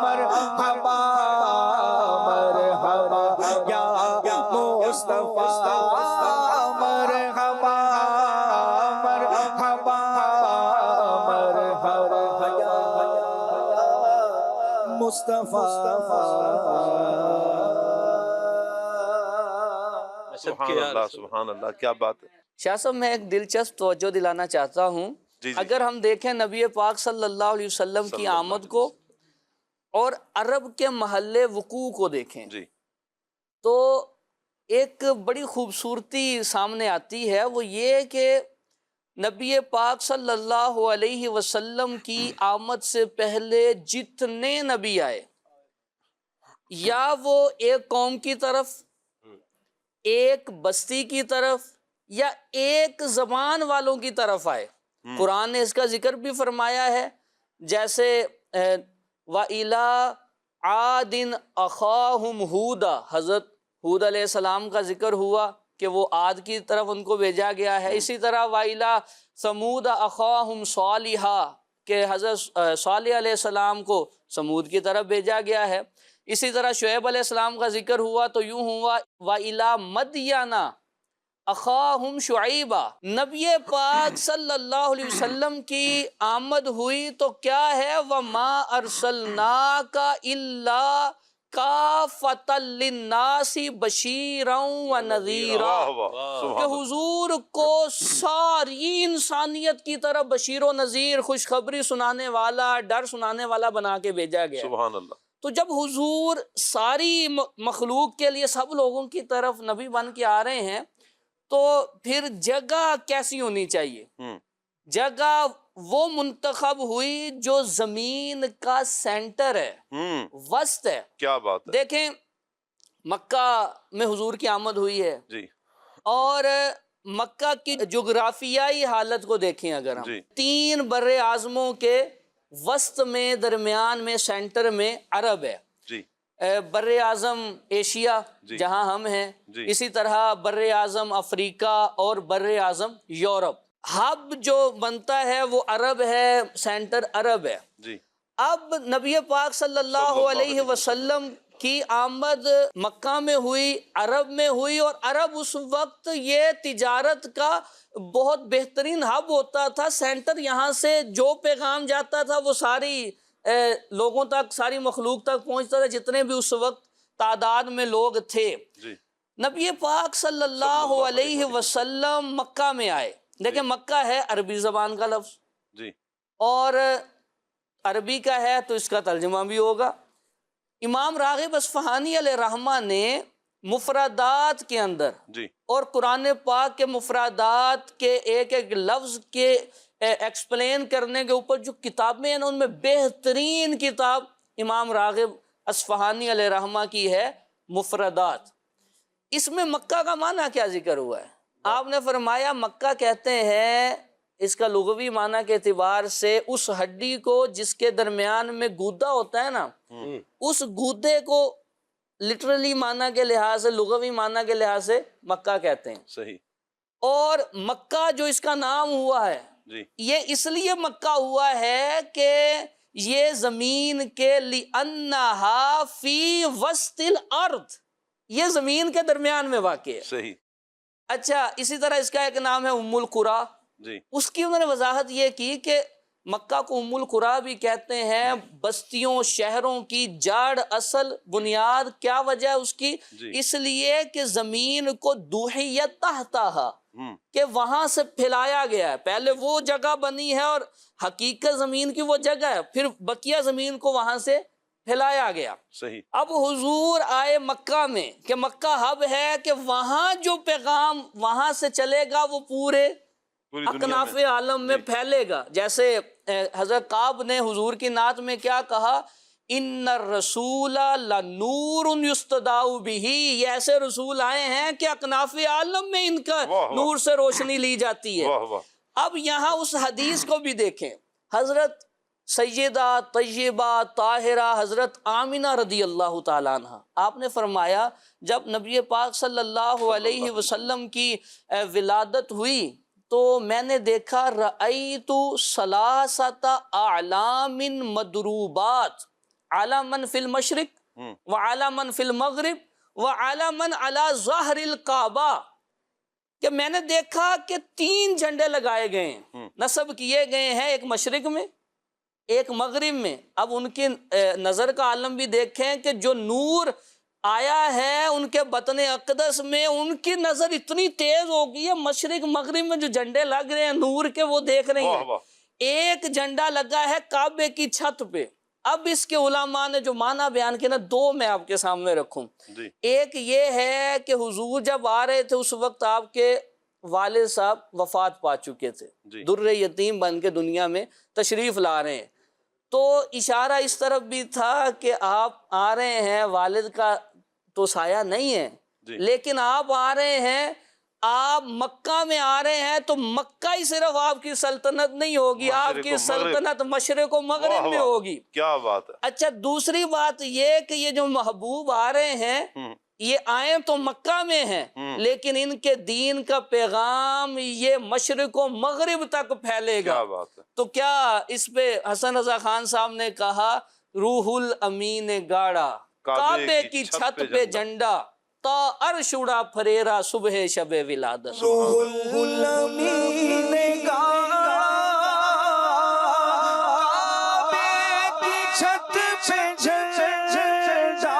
مرحبا مرحبا یا مصطفیٰ، مرحبا مرحبا مرحبا یا مصطفیٰ. سبحان اللہ، سبحان اللہ، کیا بات ہے. شاہ صاحب میں ایک دلچسپ توجہ دلانا چاہتا ہوں. اگر ہم دیکھیں نبی پاک صلی اللہ علیہ وسلم کی آمد کو اور عرب کے محل وقوع کو دیکھیں تو ایک بڑی خوبصورتی سامنے آتی ہے. وہ یہ کہ نبی پاک صلی اللہ علیہ وسلم کی آمد سے پہلے جتنے نبی آئے، یا وہ ایک قوم کی طرف، ایک بستی کی طرف، یا ایک زبان والوں کی طرف آئے. قرآن نے اس کا ذکر بھی فرمایا ہے، جیسے وَإِلَىٰ عَادٍ أَخَاهُمْ هُودًا، حضرت ہود علیہ السلام کا ذکر ہوا کہ وہ عاد کی طرف ان کو بھیجا گیا ہے. اسی طرح وَإِلَىٰ ثَمُودَ أَخَاهُمْ صَالِحًا کہ حضرت صالح علیہ السلام کو سمود کی طرف بھیجا گیا ہے. اسی طرح شعیب علیہ السلام کا ذکر ہوا تو یوں ہوا وَإِلَىٰ مَدْيَنَ أَخَاهُمْ شُعَيْبًا. نبی پاک صلی اللہ علیہ وسلم کی آمد ہوئی تو کیا ہے وَمَا أَرْسَلْنَاكَ إِلَّا کافۃ للناس بشیرا و نذیرا، واہ واہ، کہ سبحان اللہ، حضور کو ساری انسانیت کی طرف بشیر و نذیر، خوشخبری سنانے والا، ڈر سنانے والا بنا کے بھیجا گیا ہے۔ سبحان اللہ، تو جب حضور ساری مخلوق کے لیے سب لوگوں کی طرف نبی بن کے آ رہے ہیں تو پھر جگہ کیسی ہونی چاہیے؟ جگہ وہ منتخب ہوئی جو زمین کا سینٹر ہے، وسط ہے۔ کیا بات ہے، دیکھیں مکہ میں حضور کی آمد ہوئی ہے، جی اور مکہ کی جغرافیائی حالت کو دیکھیں اگر ہم، جی، 3 بر اعظموں کے وسط میں، درمیان میں، سینٹر میں عرب ہے۔ جی، بر اعظم ایشیا جی، جہاں ہم ہیں، جی، اسی طرح بر اعظم افریقہ اور بر اعظم یورپ۔ ہب جو بنتا ہے وہ عرب ہے، سینٹر عرب ہے۔ جی، اب نبی پاک صلی اللہ علیہ وسلم کی آمد مکہ میں ہوئی، عرب میں ہوئی، اور عرب اس وقت یہ تجارت کا بہت بہترین ہب ہوتا تھا، سینٹر، یہاں سے جو پیغام جاتا تھا وہ ساری لوگوں تک، ساری مخلوق تک پہنچتا تھا، جتنے بھی اس وقت تعداد میں لوگ تھے۔ جی، نبی پاک صلی اللہ علیہ وسلم مکہ میں آئے۔ دیکھیں مکہ ہے عربی زبان کا لفظ، جی، اور عربی کا ہے تو اس کا ترجمہ بھی ہوگا۔ امام راغب اصفہانی علیہ رحمہ نے مفردات کے اندر جی، اور قرآن پاک کے مفردات کے ایک ایک لفظ کے ایکسپلین کرنے کے اوپر جو کتابیں ہیں ان میں بہترین کتاب امام راغب اصفہانی علیہ رحمہ کی ہے مفردات۔ اس میں مکہ کا معنی کیا ذکر ہوا ہے؟ آپ نے فرمایا مکہ کہتے ہیں، اس کا لغوی معنی کے اعتبار سے اس ہڈی کو جس کے درمیان میں گودا ہوتا ہے نا، اس گودے کو لٹرلی معنی کے لحاظ سے، لغوی معنی کے لحاظ سے مکہ کہتے ہیں۔ صحیح، اور مکہ جو اس کا نام ہوا ہے، جی، یہ اس لیے مکہ ہوا ہے کہ یہ زمین کے لِأَنَّهَا فِي وَسْطِ الْأَرْضِ، یہ زمین کے درمیان میں واقع ہے۔ صحیح، اچھا، اسی طرح اس کا ایک نام ہے ام القریٰ۔ جی، اس کی انہوں نے وضاحت یہ کی کہ مکہ کو ام القریٰ بھی کہتے ہیں، بستیوں، شہروں کی جڑ، اصل بنیاد۔ کیا وجہ ہے اس کی؟ جی، اس لیے کہ زمین کو دوحیت تحتہا، کہ وہاں سے پھیلایا گیا ہے، پہلے وہ جگہ بنی ہے اور حقیقت زمین کی وہ جگہ ہے، پھر بقیہ زمین کو وہاں سے پھیلایا گیا۔ صحیح، اب حضور آئے مکہ میں کہ مکہ ہب ہے کہ وہاں جو پیغام وہاں سے چلے گا وہ پورے پوری دنیا اکناف میں، عالم میں پھیلے گا۔ جیسے حضرت کعب نے حضور کی نعت میں کیا کہا؟ ان الرسول لنور یستداء بہ، یہ ایسے رسول آئے ہیں کہ اکناف عالم میں ان کا واہ واہ، نور سے روشنی لی جاتی ہے۔ واہ واہ، اب یہاں اس حدیث کو بھی دیکھیں، حضرت سیدہ طیبہ طاہرہ حضرت آمنہ رضی اللہ تعالیٰ عنہ، آپ نے فرمایا جب نبی پاک صلی اللہ علیہ وسلم کی ولادت ہوئی تو میں نے دیکھا رأیت ثلاثۃ اعلام مدروبات، علامن فی المشرق وعلامن فی المغرب وعلامن علی ظہر الکعبہ، کہ میں نے دیکھا کہ 3 جھنڈے لگائے گئے ہیں، نصب کیے گئے ہیں، ایک مشرق میں ایک مغرب میں۔ اب ان کی نظر کا عالم بھی دیکھیں کہ جو نور آیا ہے ان کے بطن اقدس میں، ان کی نظر اتنی تیز ہو گئی ہے، مشرق مغرب میں جو جھنڈے لگ رہے ہیں نور کے وہ دیکھ رہے واہ ہیں۔ واہ، ایک جھنڈا لگا ہے کعبے کی چھت پہ۔ اب اس کے علماء نے جو معنی بیان کیا نا، 2 میں آپ کے سامنے رکھوں۔ جی، ایک یہ ہے کہ حضور جب آ رہے تھے اس وقت آپ کے والد صاحب وفات پا چکے تھے، جی، در یتیم بن کے دنیا میں تشریف لا رہے ہیں، تو اشارہ اس طرف بھی تھا کہ آپ آ رہے ہیں، والد کا تو سایہ نہیں ہے، جی، لیکن آپ آ رہے ہیں، آپ مکہ میں آ رہے ہیں تو مکہ ہی صرف آپ کی سلطنت نہیں ہوگی، آپ مشرق کی و مغرب، سلطنت مشرق و مغرب واہ میں واہ، ہوگی۔ کیا بات ہے، اچھا، دوسری بات یہ کہ یہ جو محبوب آ رہے ہیں یہ آئیں تو مکہ میں ہیں، لیکن ان کے دین کا پیغام یہ مشرق و مغرب تک پھیلے گا۔ کیا بات ہے، تو کیا اس پہ حسن رضا خان صاحب نے کہا روح الامین گاڑا کعبے کی چھت پہ جھنڈا، تا عرش اڑا پھریرا صبح شب ولادت۔ روح الامین گاڑا کعبے کی چھت پہ جھنڈا،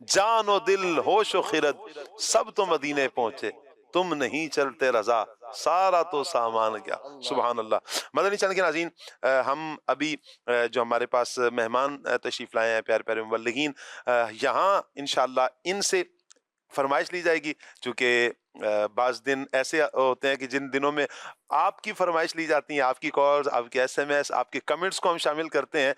جان و دل ہوش و خرد سب تو مدینے پہنچے، تم نہیں چلتے رضا سارا تو سامان کیا۔ سبحان اللہ۔ مدنی چینل کے ناظرین، ہم ابھی جو ہمارے پاس مہمان تشریف لائے ہیں پیارے پیارے مبلغین، یہاں انشاءاللہ ان سے فرمائش لی جائے گی، چونکہ بعض دن ایسے ہوتے ہیں کہ جن دنوں میں آپ کی فرمائش لی جاتی ہیں، آپ کی کالز، آپ کے ایس ایم ایس، آپ کے کمنٹس کو ہم شامل کرتے ہیں،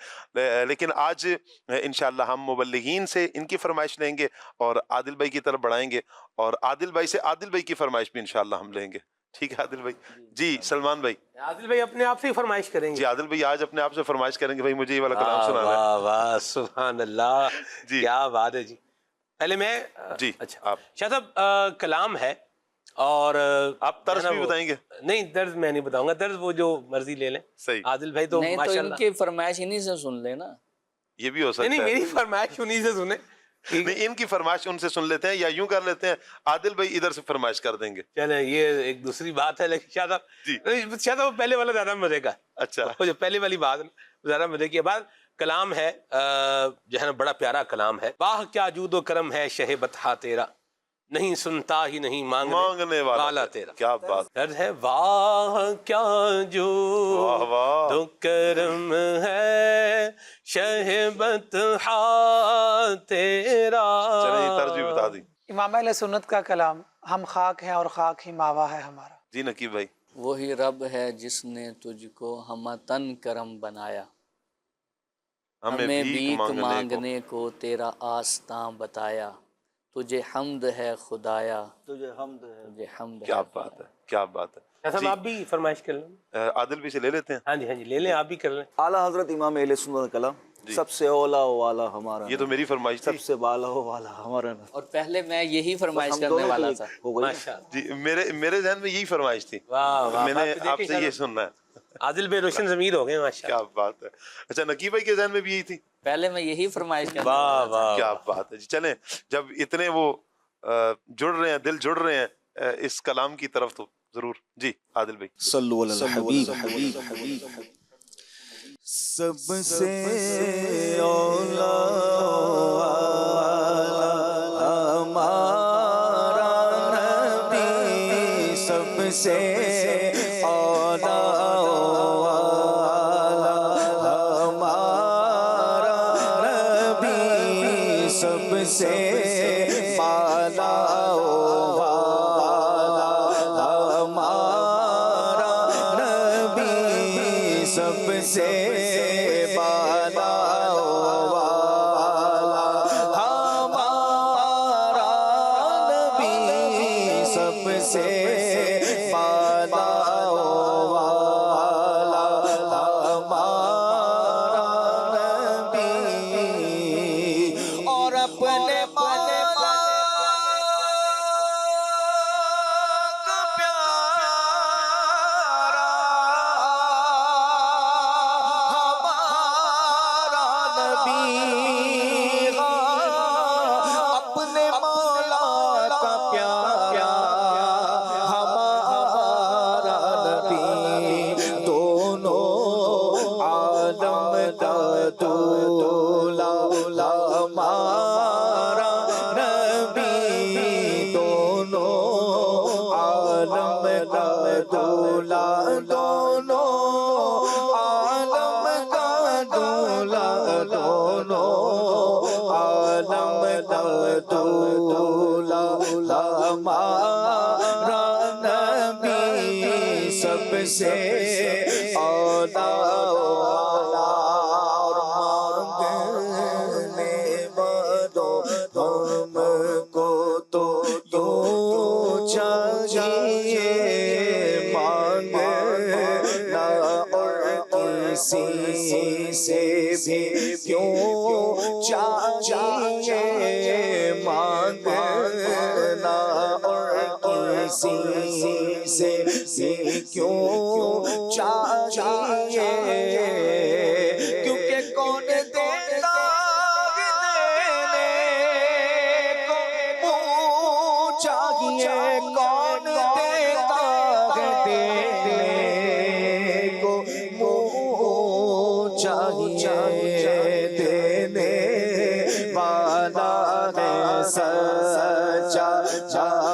لیکن آج انشاءاللہ ہم مبلغین سے ان کی فرمائش لیں گے اور عادل بھائی کی طرف بڑھائیں گے، اور عادل بھائی سے عادل بھائی کی فرمائش بھی انشاءاللہ ہم لیں گے۔ ٹھیک ہے عادل بھائی؟ جی سلمان بھائی۔ عادل بھائی اپنے آپ سے ہی فرمائش کریں گے؟ جی عادل بھائی آج اپنے آپ سے فرمائش کریں گے، بھائی مجھے یہ والا کلام سنانا ہے۔ واہ واہ سبحان اللہ، جی کیا بات ہے جی۔ پہلے میں جی اچھا آپ شاہ صاحب کلام ہے، اور آپ طرز بھی بتائیں گے؟ نہیں طرز میں نہیں بتاؤں گا، طرز وہ جو مرضی لے لیں۔ صحیح، عادل بھائی تو نہیں تو ماشاء ان اللہ، کی فرمائش انہی سے سن لینا۔ یہ بھی ہو سکتا نہیں ہے، میری فرمائش انہی سے سنیں۔ نہیں ان کی فرمائش ان سے سن لیتے ہیں، یا یوں کر لیتے ہیں عادل بھائی ادھر سے فرمائش کر دیں گے۔ چلیں یہ ایک دوسری بات ہے، لیکن شاہ جی صاحب، شاہ صاحب پہلے والا زیادہ مزے کا، اچھا وہ جو پہلے والی بات زیادہ مزے کی بات۔ کلام ہے جو ہے نا بڑا پیارا کلام ہے۔ واہ کیا جود و کرم ہے شہ بطحا تیرا، نہیں سنتا ہی نہیں مانگنے والا تیرا۔ کیا بات درد ہے واہ کیا واہ واہ جو کرم ہے شہ بطحا تیرا۔ چلیں یہ طرز بھی بتا دی۔ امام اہل سنت کا کلام، ہم خاک ہیں اور خاک ہی ماوا ہے ہمارا۔ جی نقیب بھائی۔ وہی رب ہے جس نے تجھ کو ہمتن کرم بنایا، ہمیں بھیک مانگنے کو تیرا آستاں بتایا، تجھے حمد ہے خدایا، تجھے حمد ہے۔ تجھے حمد ہے۔ کیا بات ہے، کیا بات ہے۔ شاہ صاحب آپ بھی فرمائش کر لیں۔ عادل بھی سے لے لیتے ہیں۔ ہاں جی ہاں جی لے لیں، آپ بھی کر لیں۔ اعلیٰ حضرت امام اہل سنت کا کلام، سب سے اولا والا ہمارا، یہ تو میری فرمائش تھی۔ سب سے بالا والا ہمارا۔ اور پہلے میں یہی فرمائش کرنے والا تھا۔ ہو گئی۔ ماشاء اللہ، جی میرے ذہن میں یہی فرمائش تھی، واہ واہ، میں نے آپ سے یہ سننا ہے۔ عادل بے روشن ضمیر ہو گئے ماشاء کیا بات ہے۔ اچھا نقیب بھائی کے ذہن میں بھی یہی تھی؟ پہلے میں یہی فرمائش کرنے اللہ، والا واہ تھا۔ واہ۔ کیا بات ہے جی۔ چلیں جب اتنے وہ جڑ رہے ہیں، دل جڑ رہے ہیں اس کلام کی طرف، تو ضرور۔ جی عادل بھائی۔ صلو علی الحبیب۔ سب سے اولا ہمارا نبی، سب سے اولا ہمارا نبی، سب سے بالا ہمارا نبی، سب سے بالا ہمارا نبی، سب سے بالا ہمارا نبی، اور اپنے مولا کا پیارا ہمارا نبی، اپنے مولا کا پیارا ہمارا نبی، دونوں عالم کا دولا ہمارا نبی، دونوں عالم کا دولا، دونوں عالم کا دولا، دونوں عالم کا دولا ہمارا نبی، سب سے اولا اور مانگنے والوں ہم کو تو یوں چاہیے، مانگنا اور کسی سے بھی کیوں چاہیے، مانگنا اور کسی سے بھی کیوں چاہیے، کیونکہ کون دیتا ہے دینے کو منہ چاہیے، کون دیتا ہے دینے کو منہ چاہیے، دینے والا ہے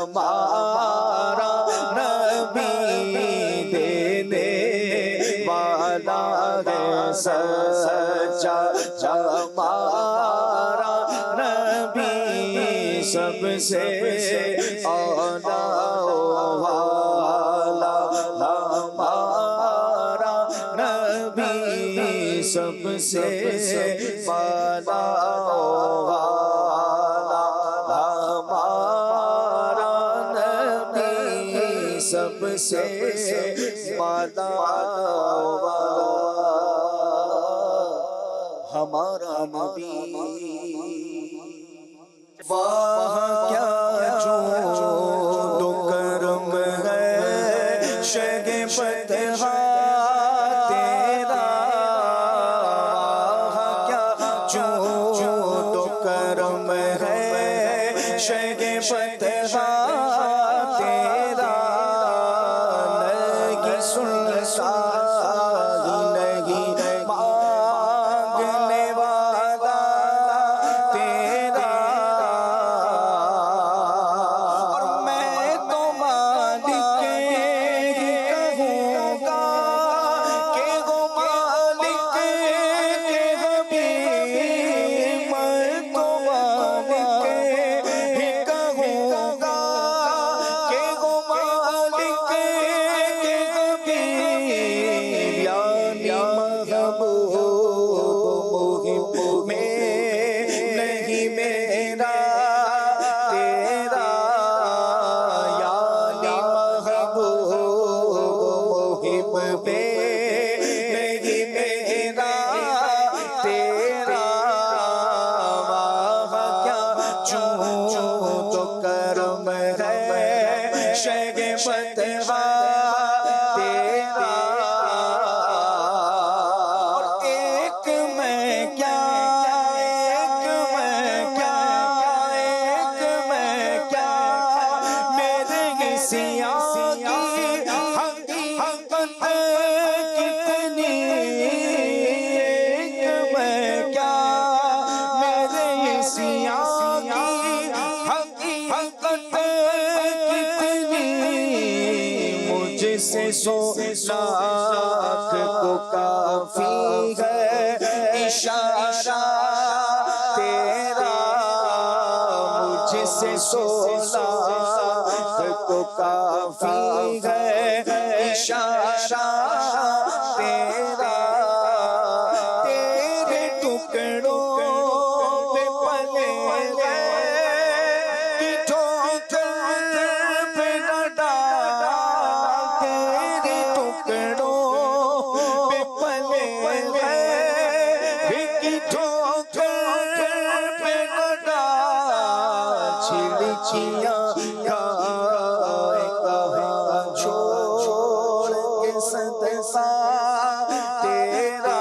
ہمارا نبی دینے والا ہے سچا ہمارا نبی سب سے اولا والا ہمارا نبی سب سے بالا والا ہمارا نبی سب سے بالا والا ہمارا نبی واہ کیا جود و کرم ہے شگفت تیرا واہ کیا جود و کرم ہے شگفت تیرا نہیں سنتا نہیں مانگنے والا تیرا اور میں تو مالک کہوں گا کہ وہ مالک کے حبیب میں تو مالک کہوں گا کہ وہ مالک کے حبیب یعنی محبوب میں نہیں میرا تیرا یعنی محبوب میں نہیں میرا تیرا واہ کیا جود و کرم ہے شگفت تیرا اور ایک میں کیا ایک میں کیا ایک میں کیا میرے سیاہ کی حقیقت کتنی ایک میں کیا میرے سیاہ کی حقیقت کتنی مجھ سے 100 لاکھ کو کافی ہے اشارہ تیرا مجھ سے 100 لاکھ کو کافی ہے اشارہ تیرا تیرے ٹکڑوں پہ پلے گئے کہ ٹھوکر پہ نہ ڈال تیرے ٹکڑوں پہ پلے گئے کہ ٹھوکر پہ نہ ڈال چھڑکیاں کھائے کہاں چھوڑ کے صدقہ تیرا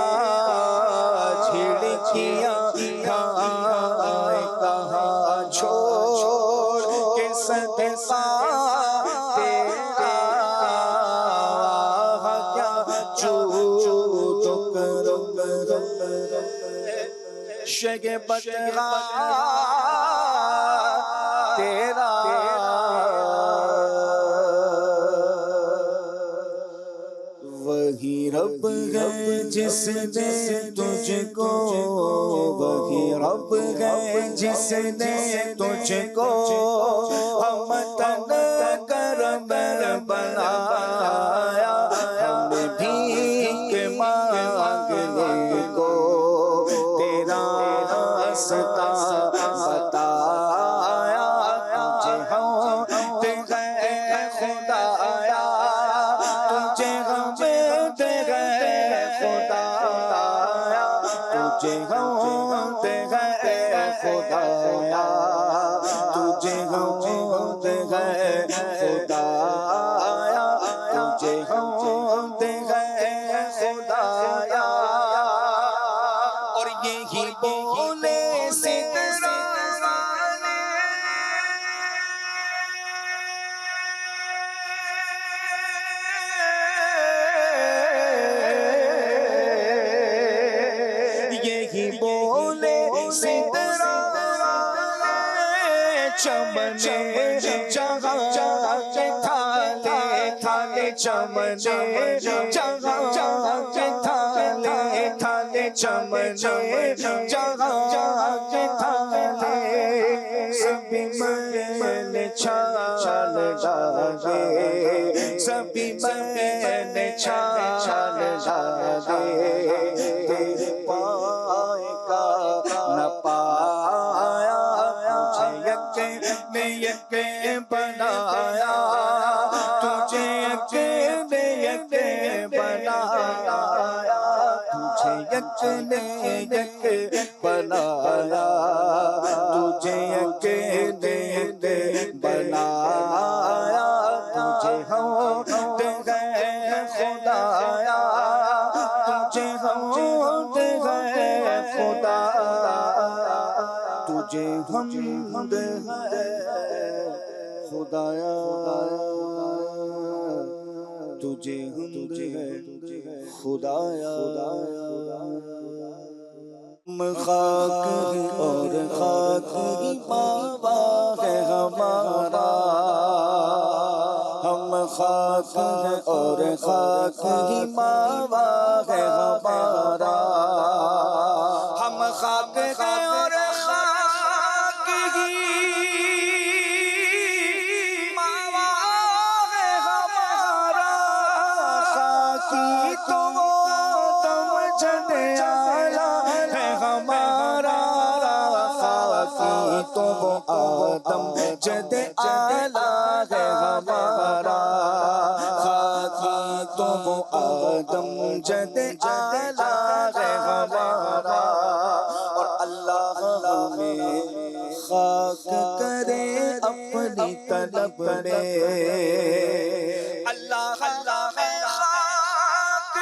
چھڑکیاں کھائے کہاں چھوڑ کے صدقہ تیرا واہ کیا جود و کرم شگفت تیرا وہی رب ہے جس نے تجھ کو وہی رب ہے جس نے تجھ کو ہمتن کرم بنایا ہمیں بھیک مانگنے کو تیرا راستہ بتایا تجھے حمد ہے خدایا تجھے حمد ہے خدایا تجھے حمد ہے خدایا تجھے حمد ہے خدایا جہاں کے تھالے تھالے چمنے جہاں کے تھالے تھالے چمنے جہاں کے تھالے سبھی میں چھال ڈالے سبھی میں چھال ڈالے تیرے پائے کا نہ پایا تجھے یقین بنایا تجھے یقین بنایا تجھے یقین بنایا تجھے یقین بنایا تجھے حمد ہے خدایا تجھے حمد ہے خدایا تجھے حمد ہے خدایا تجھے حمد ہے خدایا ہم خاک ہیں اور خاک ہی بابا ہے ہمارا ہم خاک ہیں اور خاک ہی بابا ہے ہمارا ہم خاک ہیں اور خاک ہی بابا ہے ہمارا خاکی تو دم جنے تو وہ آدم جد آلہ ہے ہمارا خاکی تو وہ آدم جد آلہ ہے ہمارا اور اللہ ہمیں خاک کرے اپنی طلب میں اللہ اللہ خاک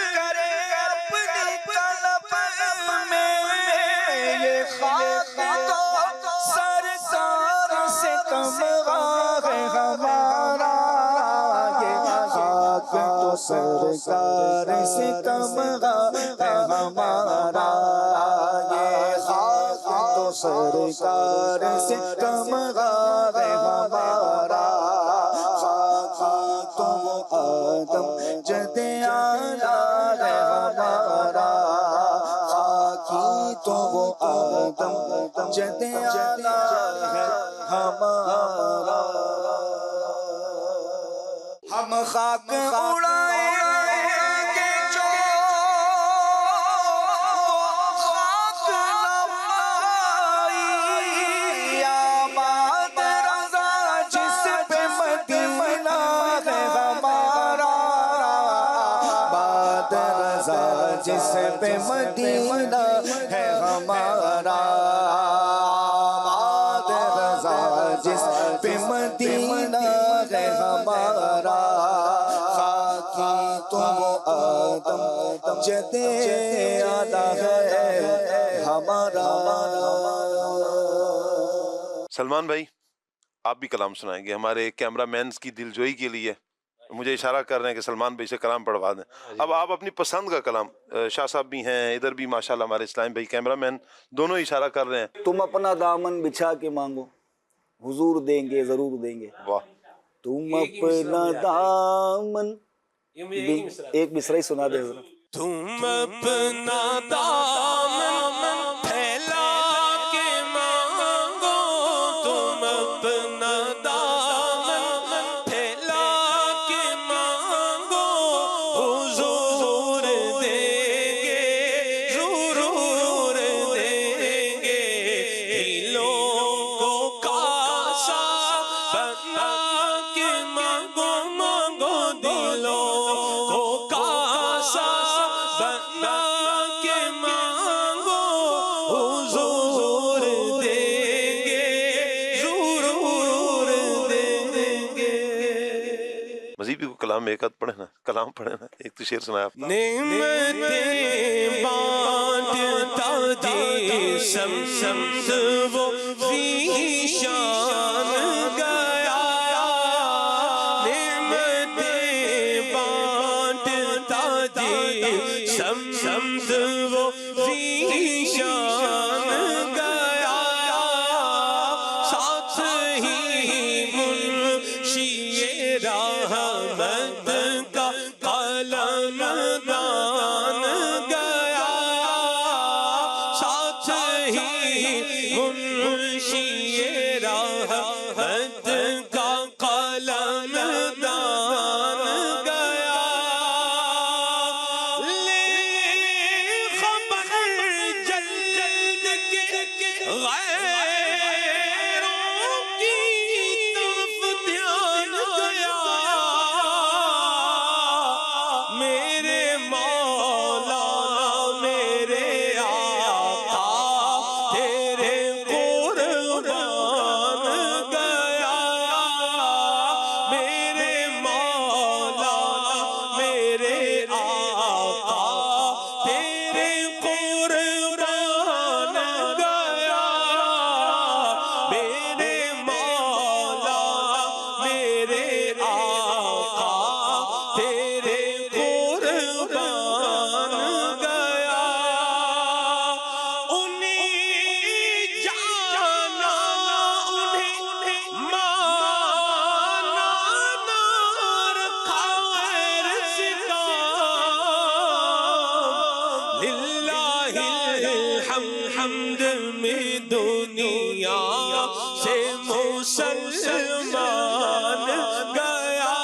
کرے اپنی طلب میں یہ خاک تو سرکار سے کمغا ہے ہمارا یہ خاک تو سرکار سے کمغا ہے ہمارا یہ خاک تو سرکار سے کمغا ہے ہمارا خاکی تو وہ آدم جد آلہ ہے ہمارا خاکی تو وہ آدم جد آلہ ہے ہمارا ہم خاک اڑائیں گے جو خاک نہ پائی آباد رضا جس پہ مدینہ ہے ہمارا آباد رضا جس پہ مدینہ ہے ہمارا آباد رضا جس پہ مدینہ ہے ہمارا خاکی تو وہ آدم جد آلہ ہے ہمارا سلمان بھائی آپ بھی کلام سنائیں گے ہمارے کیمرہ مینز کی دل جوئی کے لیے مجھے اشارہ کر رہے ہیں کہ سلمان بھائی سے کلام پڑھوا دیں اب آپ اپنی پسند کا کلام شاہ صاحب بھی ہیں ادھر بھی ماشاءاللہ ہمارے اسلام بھائی کیمرہ مین دونوں اشارہ کر رہے ہیں تم اپنا دامن بچھا کے مانگو حضور دیں گے ضرور دیں گے واہ تم اپنا دامن ایک مصرع ہی سنا دے حضرت تم اپنا دامن پھیلا کے مانگو تم اپنا دامن پھیلا کے مانگو حضور دیں گے ضرور دیں گے دلوں کو کاسا بنا کے مانگو مانگو دلوں کو کاسا بنا کے مانگو حضور دیں گے ضرور دیں گے مزید بھی کوئی کلام ایک آدھ پڑھے نا کلام پڑھے نا ایک تو شعر سنایا آپ نعمتیں بانٹتا جسم سمت وہ ذیشان گیا نعمتیں بانٹتا جسم سمت وہ ذیشان گیا ساتھ حمد میں دنیا سے مسلمان گیا،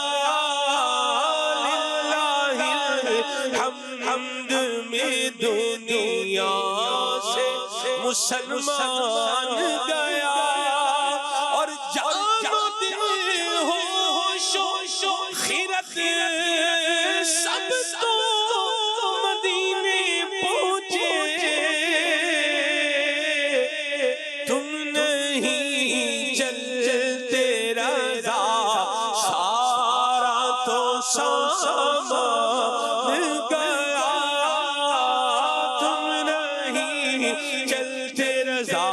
للہ الحمد میں دنیا سے مسلمان گیا، اور جان دل ہوش و خیرت سب تو مدینے پہنچے، تم نہیں چلتے رضا سارا تو سامان گیا، تم نہیں چلتے رضا،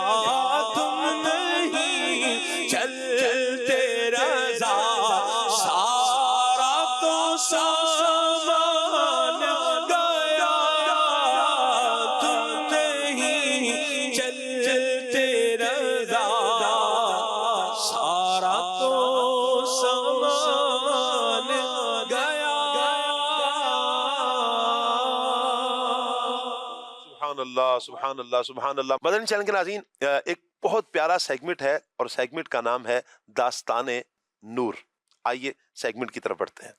تم نہیں چلتے رضا سارا تو سامان گیا، تم نہیں چلتے رضا سارا تو سامان گیا۔ سبحان اللہ سبحان اللہ سبحان اللہ۔ مدنی چینل کے ناظرین، ایک بہت پیارا سیگمنٹ ہے اور سیگمنٹ کا نام ہے داستان نور۔ آئیے سیگمنٹ کی طرف بڑھتے ہیں۔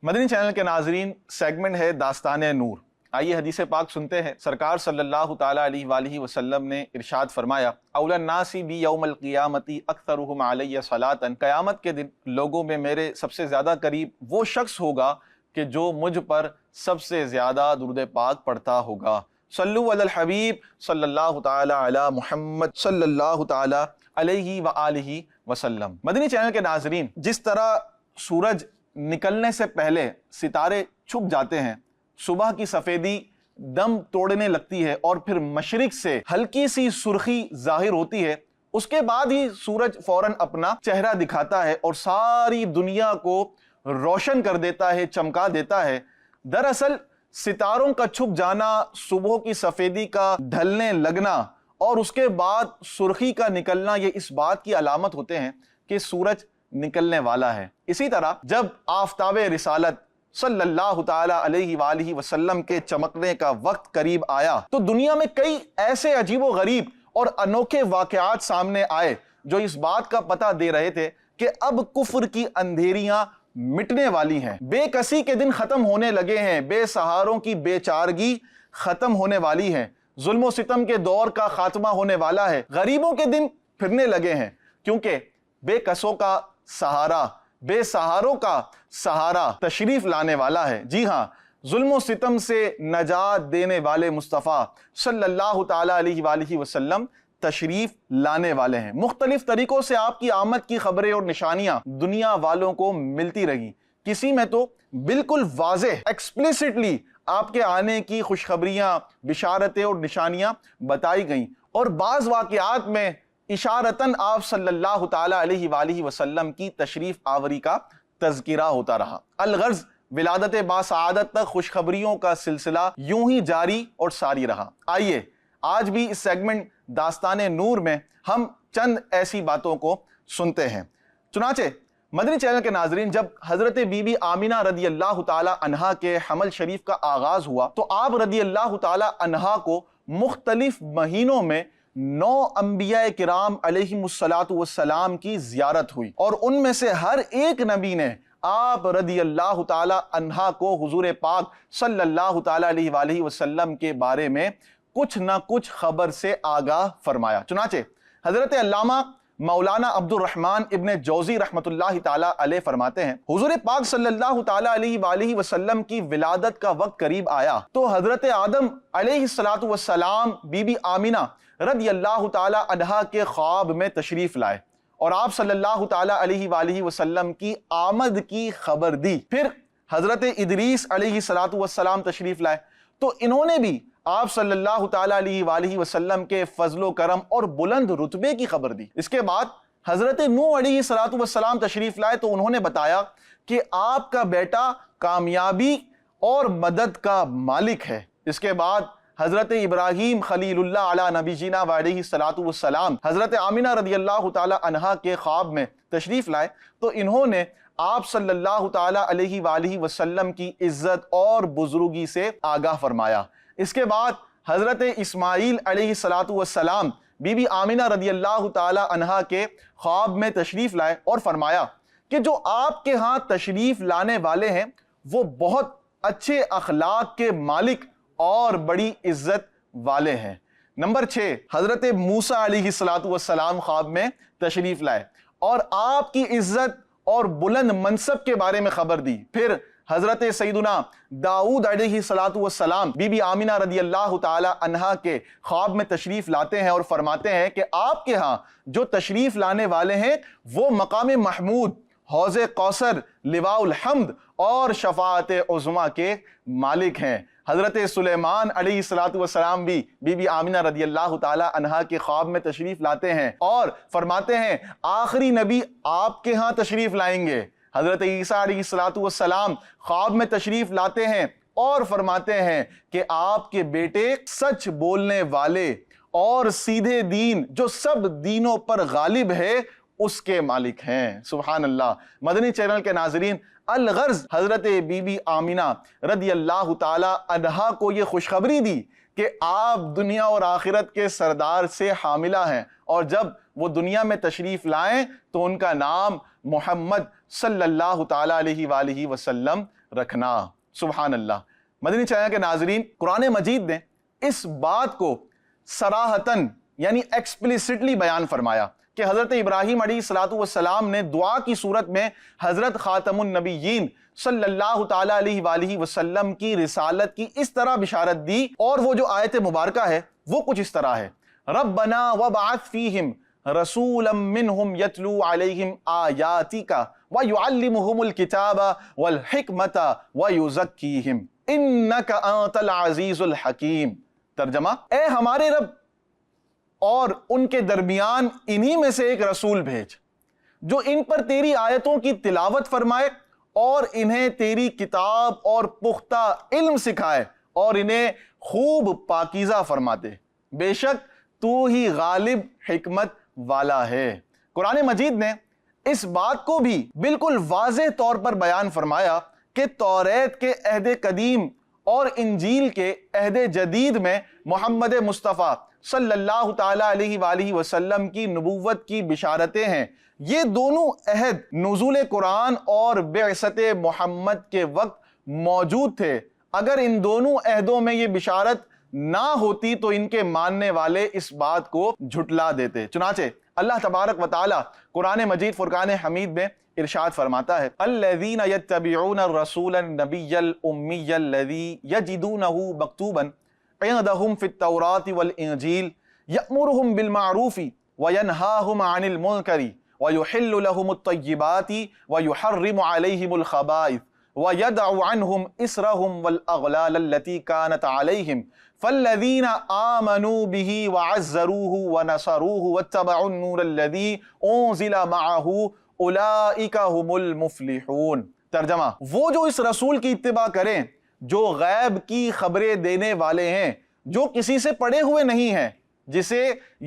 مدنی چینل کے ناظرین، سیگمنٹ ہے داستان نور۔ آئیے حدیث پاک سنتے ہیں۔ سرکار صلی اللہ تعالیٰ علیہ وآلہ وسلم نے ارشاد فرمایا، اولی الناس بی یوم القیامت اکثرہم علی صلاۃ، قیامت کے دن لوگوں میں میرے سب سے زیادہ قریب وہ شخص ہوگا کہ جو مجھ پر سب سے زیادہ درود پاک پڑھتا ہوگا۔ صلو علی الحبیب صلی اللہ تعالیٰ علی محمد صلی اللہ تعالیٰ علیہ وآلہ وسلم۔ مدنی چینل کے ناظرین، جس طرح سورج نکلنے سے پہلے ستارے چھپ جاتے ہیں، صبح کی سفیدی دم توڑنے لگتی ہے اور پھر مشرق سے ہلکی سی سرخی ظاہر ہوتی ہے، اس کے بعد ہی سورج فوراً اپنا چہرہ دکھاتا ہے اور ساری دنیا کو روشن کر دیتا ہے، چمکا دیتا ہے۔ دراصل ستاروں کا چھپ جانا، صبح کی سفیدی کا ڈھلنے لگنا اور اس کے بعد سرخی کا نکلنا، یہ اس بات کی علامت ہوتے ہیں کہ سورج نکلنے والا ہے۔ اسی طرح جب آفتاب رسالت صلی اللہ تعالیٰ علیہ وآلہ وسلم کے چمکنے کا وقت قریب آیا تو دنیا میں کئی ایسے عجیب و غریب اور انوکھے واقعات سامنے آئے جو اس بات کا پتہ دے رہے تھے کہ اب کفر کی اندھیریاں مٹنے والی ہیں، بے کسی کے دن ختم ہونے لگے ہیں، بے سہاروں کی بے چارگی ختم ہونے والی ہے، ظلم و ستم کے دور کا خاتمہ ہونے والا ہے، غریبوں کے دن پھرنے لگے ہیں، کیونکہ بے کسوں کا سہارا، بے سہاروں کا سہارا تشریف لانے والا ہے۔ جی ہاں، ظلم و ستم سے نجات دینے والے مصطفیٰ صلی اللہ تعالیٰ علیہ وآلہ وسلم تشریف لانے والے ہیں۔ مختلف طریقوں سے آپ کی آمد کی خبریں اور نشانیاں دنیا والوں کو ملتی رہیں، کسی میں تو بالکل واضح ایکسپلیسٹلی آپ کے آنے کی خوشخبریاں، بشارتیں اور نشانیاں بتائی گئیں، اور بعض واقعات میں اشارتاً آپ صلی اللہ تعالیٰ علیہ وآلہ وسلم کی تشریف آوری کا تذکرہ ہوتا رہا۔ الغرض ولادت باسعادت تک خوشخبریوں کا سلسلہ یوں ہی جاری اور ساری رہا۔ آئیے آج بھی اس سیگمنٹ داستان نور میں ہم چند ایسی باتوں کو سنتے ہیں۔ چنانچہ مدنی چینل کے ناظرین، جب حضرت بی بی آمینہ رضی اللہ تعالی عنہا کے حمل شریف کا آغاز ہوا تو آپ رضی اللہ تعالی عنہا کو مختلف مہینوں میں 9 انبیاء کرام علیہم السلام کی زیارت ہوئی، اور ان میں سے ہر ایک نبی نے آپ رضی اللہ تعالی عنہا کو حضور پاک صلی اللہ تعالی علیہ وآلہ وسلم کے بارے میں کچھ نہ کچھ خبر سے آگاہ فرمایا۔ چنانچہ حضرت علامہ مولانا عبد الرحمن ابن جوزی رحمۃ اللہ تعالی علیہ فرماتے ہیں، حضور پاک صلی اللہ تعالی علیہ وآلہ وسلم کی ولادت کا وقت قریب آیا تو حضرت آدم علیہ السلام بی بی آمینہ رضی اللہ تعالی عنہا کے خواب میں تشریف لائے اور آپ صلی اللہ تعالی علیہ وآلہ وسلم کی آمد کی خبر دی۔ پھر حضرت ادریس علیہ السلام تشریف لائے تو انہوں نے بھی آپ صلی اللہ تعالی علیہ وآلہ وسلم کے فضل و کرم اور بلند رتبے کی خبر دی۔ اس کے بعد حضرت نوح علیہ السلام تشریف لائے تو انہوں نے بتایا کہ آپ کا بیٹا کامیابی اور مدد کا مالک ہے۔ اس کے بعد حضرت ابراہیم خلیل اللہ علی نبی جینا علیہ السلام حضرت آمینہ رضی اللہ تعالی عنہا کے خواب میں تشریف لائے تو انہوں نے آپ صلی اللہ تعالی علیہ وآلہ وسلم کی عزت اور بزرگی سے آگاہ فرمایا۔ اس کے بعد حضرت اسماعیل علیہ السلام بی بی آمینہ رضی اللہ تعالی عنہا کے خواب میں تشریف لائے اور فرمایا کہ جو آپ کے ہاں تشریف لانے والے ہیں وہ بہت اچھے اخلاق کے مالک اور بڑی عزت والے ہیں۔ نمبر 6، حضرت موسیٰ علیہ السلام خواب میں تشریف لائے اور آپ کی عزت اور بلند منصب کے بارے میں خبر دی۔ پھر حضرت سیدنا داؤد علیہ السلام بی بی آمینہ رضی اللہ تعالی عنہا کے خواب میں تشریف لاتے ہیں اور فرماتے ہیں کہ آپ کے ہاں جو تشریف لانے والے ہیں وہ مقام محمود، حوض کوثر، لواء الحمد اور شفاعت عظمیٰ کے مالک ہیں۔ حضرت سلیمان علیہ السلام بھی بی بی آمینہ رضی اللہ تعالی عنہا کے خواب میں تشریف لاتے ہیں اور فرماتے ہیں آخری نبی آپ کے ہاں تشریف لائیں گے۔ حضرت عیسیٰ علیہ السلام خواب میں تشریف لاتے ہیں اور فرماتے ہیں کہ آپ کے بیٹے سچ بولنے والے اور سیدھے دین جو سب دینوں پر غالب ہے اس کے مالک ہیں۔ سبحان اللہ۔ مدنی چینل کے ناظرین، الغرض حضرت بی بی آمینہ رضی اللہ تعالی عنہا کو یہ خوشخبری دی کہ آپ دنیا اور آخرت کے سردار سے حاملہ ہیں، اور جب وہ دنیا میں تشریف لائیں تو ان کا نام محمد صلی اللہ تعالی علیہ وآلہ وسلم رکھنا۔ سبحان اللہ۔ مدنی چینل کے ناظرین، قرآن مجید نے اس بات کو صراحتاً یعنی ایکسپلیسٹلی بیان فرمایا کہ حضرت ابراہیم علیہ السلام نے دعا کی صورت میں حضرت خاتم النبیین صلی اللہ تعالی علیہ وآلہ وسلم کی رسالت کی اس طرح بشارت دی، اور وہ جو آیت مبارکہ ہے وہ کچھ اس طرح ہے، ربنا وابعث فیہم رسولا منہم یتلو علیہم آیاتک ویعلمہم الکتاب والحکمت ویزکیہم انک انت العزیز الحکیم۔ ترجمہ، اے ہمارے رب، اور ان کے درمیان انہی میں سے ایک رسول بھیج جو ان پر تیری آیتوں کی تلاوت فرمائے اور انہیں تیری کتاب اور پختہ علم سکھائے اور انہیں خوب پاکیزہ فرما دے، بے شک تو ہی غالب حکمت والا ہے۔ قرآن مجید نے اس بات کو بھی بالکل واضح طور پر بیان فرمایا کہ توریت کے عہد قدیم اور انجیل کے عہد جدید میں محمد مصطفیٰ صلی اللہ تعالی علیہ وآلہ وسلم کی نبوت کی بشارتیں ہیں۔ یہ دونوں عہد نزول قرآن اور بعثت محمد کے وقت موجود تھے۔ اگر ان دونوں عہدوں میں یہ بشارت نہ ہوتی تو ان کے ماننے والے اس بات کو جھٹلا دیتے۔ چنانچہ اللہ تبارک و تعالی قرآن مجید فرقان حمید میں ارشاد فرماتا ہے، الذین یتبعون الرسول النبی الامی الذی یجدونہ مکتوبا عندهم في التوراة والإنجيل يأمرهم بالمعروف وينهاهم عن المنكر ويحل لهم الطيبات ويحرم عليهم الخبائث ويدع عنهم إسرهم والأغلال التي كانت عليهم فالذين آمنوا به وعزروه ونصروه واتبعوا النور الذي أنزل معه أولئك هم المفلحون۔ ترجمہ، وہ جو اس رسول کی اتباع کریں جو غیب کی خبریں دینے والے ہیں، جو کسی سے پڑھے ہوئے نہیں ہیں، جسے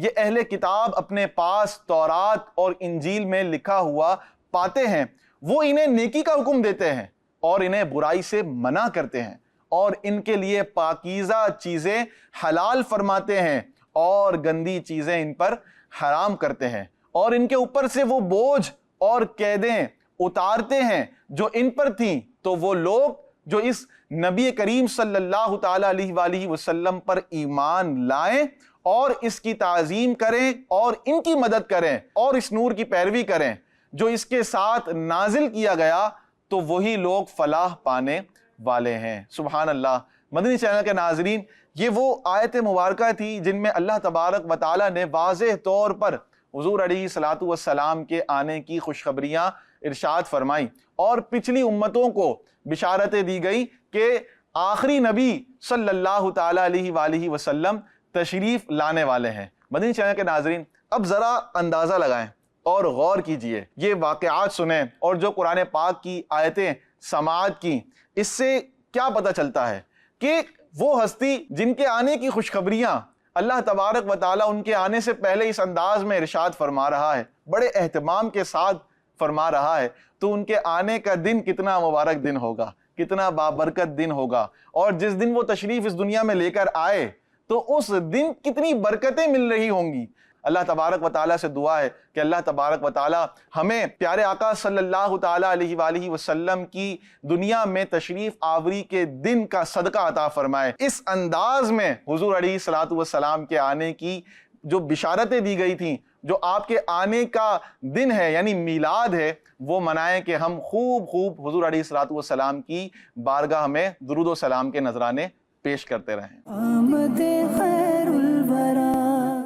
یہ اہل کتاب اپنے پاس تورات اور انجیل میں لکھا ہوا پاتے ہیں، وہ انہیں نیکی کا حکم دیتے ہیں اور انہیں برائی سے منع کرتے ہیں، اور ان کے لیے پاکیزہ چیزیں حلال فرماتے ہیں اور گندی چیزیں ان پر حرام کرتے ہیں، اور ان کے اوپر سے وہ بوجھ اور قیدیں اتارتے ہیں جو ان پر تھیں۔ تو وہ لوگ جو اس نبی کریم صلی اللہ تعالی علیہ وآلہ وسلم پر ایمان لائیں اور اس کی تعظیم کریں اور ان کی مدد کریں اور اس نور کی پیروی کریں جو اس کے ساتھ نازل کیا گیا، تو وہی لوگ فلاح پانے والے ہیں۔ سبحان اللہ۔ مدنی چینل کے ناظرین، یہ وہ آیت مبارکہ تھی جن میں اللہ تبارک و تعالی نے واضح طور پر حضور علیہ السلام کے آنے کی خوشخبریاں ارشاد فرمائی، اور پچھلی امتوں کو بشارتیں دی گئی کہ آخری نبی صلی اللہ تعالی علیہ وآلہ وسلم تشریف لانے والے ہیں۔ مدنی چینل کے ناظرین، اب ذرا اندازہ لگائیں اور غور کیجئے، یہ واقعات سنیں اور جو قرآن پاک کی آیتیں سماعت کی، اس سے کیا پتہ چلتا ہے کہ وہ ہستی جن کے آنے کی خوشخبریاں اللہ تبارک و تعالیٰ ان کے آنے سے پہلے اس انداز میں ارشاد فرما رہا ہے، بڑے اہتمام کے ساتھ فرما رہا ہے، تو ان کے آنے کا دن کتنا مبارک دن ہوگا، کتنا بابرکت دن ہوگا، اور جس دن وہ تشریف اس دنیا میں لے کر آئے تو اس دن کتنی برکتیں مل رہی ہوں گی۔ اللہ تبارک و تعالیٰ سے دعا ہے کہ اللہ تبارک و تعالیٰ ہمیں پیارے آقا صلی اللہ تعالیٰ علیہ وآلہ وسلم کی دنیا میں تشریف آوری کے دن کا صدقہ عطا فرمائے۔ اس انداز میں حضور علیہ الصلوۃ والسلام کے آنے کی جو بشارتیں دی گئی تھیں، جو آپ کے آنے کا دن ہے یعنی میلاد ہے، وہ منائیں کہ ہم خوب حضور علیہ الصلوۃ والسلام کی بارگاہ میں درود و سلام کے نذرانے پیش کرتے رہیں۔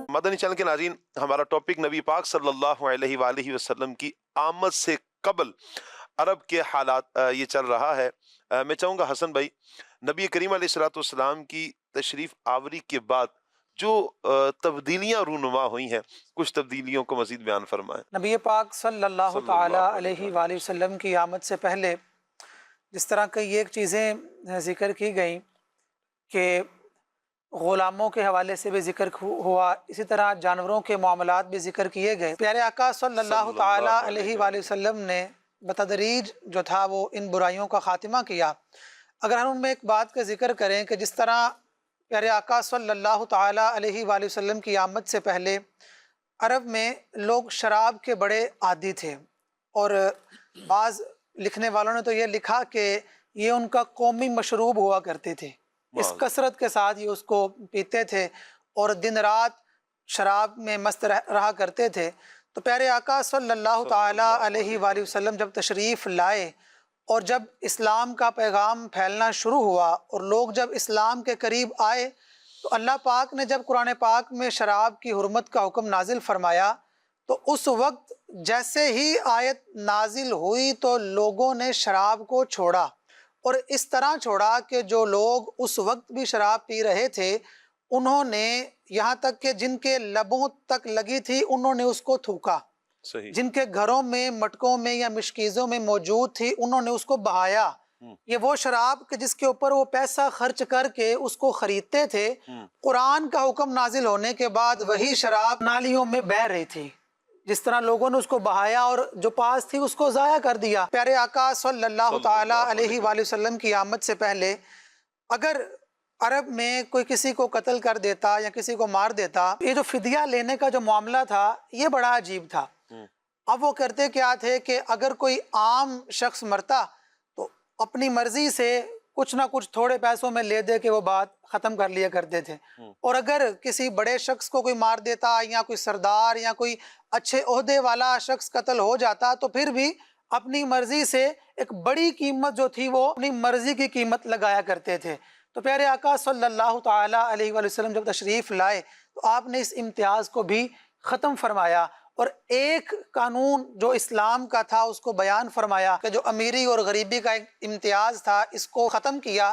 مدنی چینل کے ناظرین، ہمارا ٹاپک نبی پاک صلی اللہ علیہ وآلہ وسلم کی آمد سے قبل عرب کے حالات یہ چل رہا ہے۔ میں چاہوں گا حسن بھائی، نبی کریم علیہ الصلوۃ والسلام کی تشریف آوری کے بعد جو تبدیلیاں رونما ہوئی ہیں، کچھ تبدیلیوں کو مزید بیان فرمائیں۔ نبی پاک صلی اللہ تعالیٰ علیہ وآلہ وسلم کی آمد سے پہلے جس طرح کی ایک چیزیں ذکر کی گئیں کہ غلاموں کے حوالے سے بھی ذکر ہوا، اسی طرح جانوروں کے معاملات بھی ذکر کیے گئے۔ پیارے آقا صلی اللہ تعالیٰ علیہ وآلہ وسلم نے بتدریج جو تھا وہ ان برائیوں کا خاتمہ کیا۔ اگر ہم ان میں ایک بات کا ذکر کریں کہ جس طرح پیارے آقا صلی اللہ تعالیٰ علیہ وآلہ وسلم کی آمد سے پہلے عرب میں لوگ شراب کے بڑے عادی تھے، اور بعض لکھنے والوں نے تو یہ لکھا کہ یہ ان کا قومی مشروب ہوا کرتے تھے، اس کثرت کے ساتھ یہ اس کو پیتے تھے اور دن رات شراب میں مست رہا کرتے تھے۔ تو پیارے آقا صلی اللہ تعالیٰ علیہ وآلہ وسلم جب تشریف لائے اور جب اسلام کا پیغام پھیلنا شروع ہوا اور لوگ جب اسلام کے قریب آئے، تو اللہ پاک نے جب قرآن پاک میں شراب کی حرمت کا حکم نازل فرمایا تو اس وقت جیسے ہی آیت نازل ہوئی تو لوگوں نے شراب کو چھوڑا، اور اس طرح چھوڑا کہ جو لوگ اس وقت بھی شراب پی رہے تھے انہوں نے یہاں تک کہ جن کے لبوں تک لگی تھی انہوں نے اس کو تھوکا، جن کے گھروں میں مٹکوں میں یا مشکیزوں میں موجود تھی انہوں نے اس کو بہایا۔ یہ وہ شراب کہ جس کے اوپر وہ پیسہ خرچ کر کے اس کو خریدتے تھے، قرآن کا حکم نازل ہونے کے بعد وہی شراب نالیوں میں بہہ رہی تھی، جس طرح لوگوں نے اس کو بہایا اور جو پاس تھی اس کو ضائع کر دیا۔ پیارے آقا صلی اللہ تعالیٰ علیہ وآلہ وسلم کی آمد سے پہلے اگر عرب میں کوئی کسی کو قتل کر دیتا یا کسی کو مار دیتا، یہ جو فدیہ لینے کا جو معاملہ تھا یہ بڑا عجیب تھا۔ اب وہ کرتے کیا تھے کہ اگر کوئی عام شخص مرتا تو اپنی مرضی سے کچھ نہ کچھ تھوڑے پیسوں میں لے دے کے وہ بات ختم کر لیا کرتے تھے، اور اگر کسی بڑے شخص کو کوئی مار دیتا یا کوئی سردار یا کوئی اچھے عہدے والا شخص قتل ہو جاتا تو پھر بھی اپنی مرضی سے ایک بڑی قیمت جو تھی وہ اپنی مرضی کی قیمت لگایا کرتے تھے۔ تو پیارے آقا صلی اللہ تعالیٰ علیہ وآلہ وسلم جب تشریف لائے تو آپ نے اس امتیاز کو بھی ختم فرمایا، اور ایک قانون جو اسلام کا تھا اس کو بیان فرمایا کہ جو امیری اور غریبی کا ایک امتیاز تھا اس کو ختم کیا،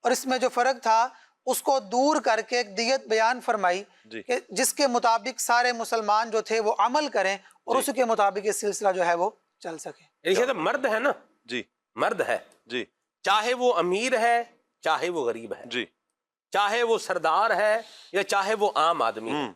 اور اس میں جو فرق تھا اس کو دور کر کے ایک دیت بیان فرمائی کہ جس کے مطابق سارے مسلمان جو تھے وہ عمل کریں اور اسی کے مطابق یہ سلسلہ جو ہے وہ چل سکے۔ مرد ہے نا جی، مرد ہے جی، چاہے وہ امیر ہے چاہے وہ غریب ہے، جی، چاہے وہ سردار ہے یا چاہے وہ عام آدمی ہے،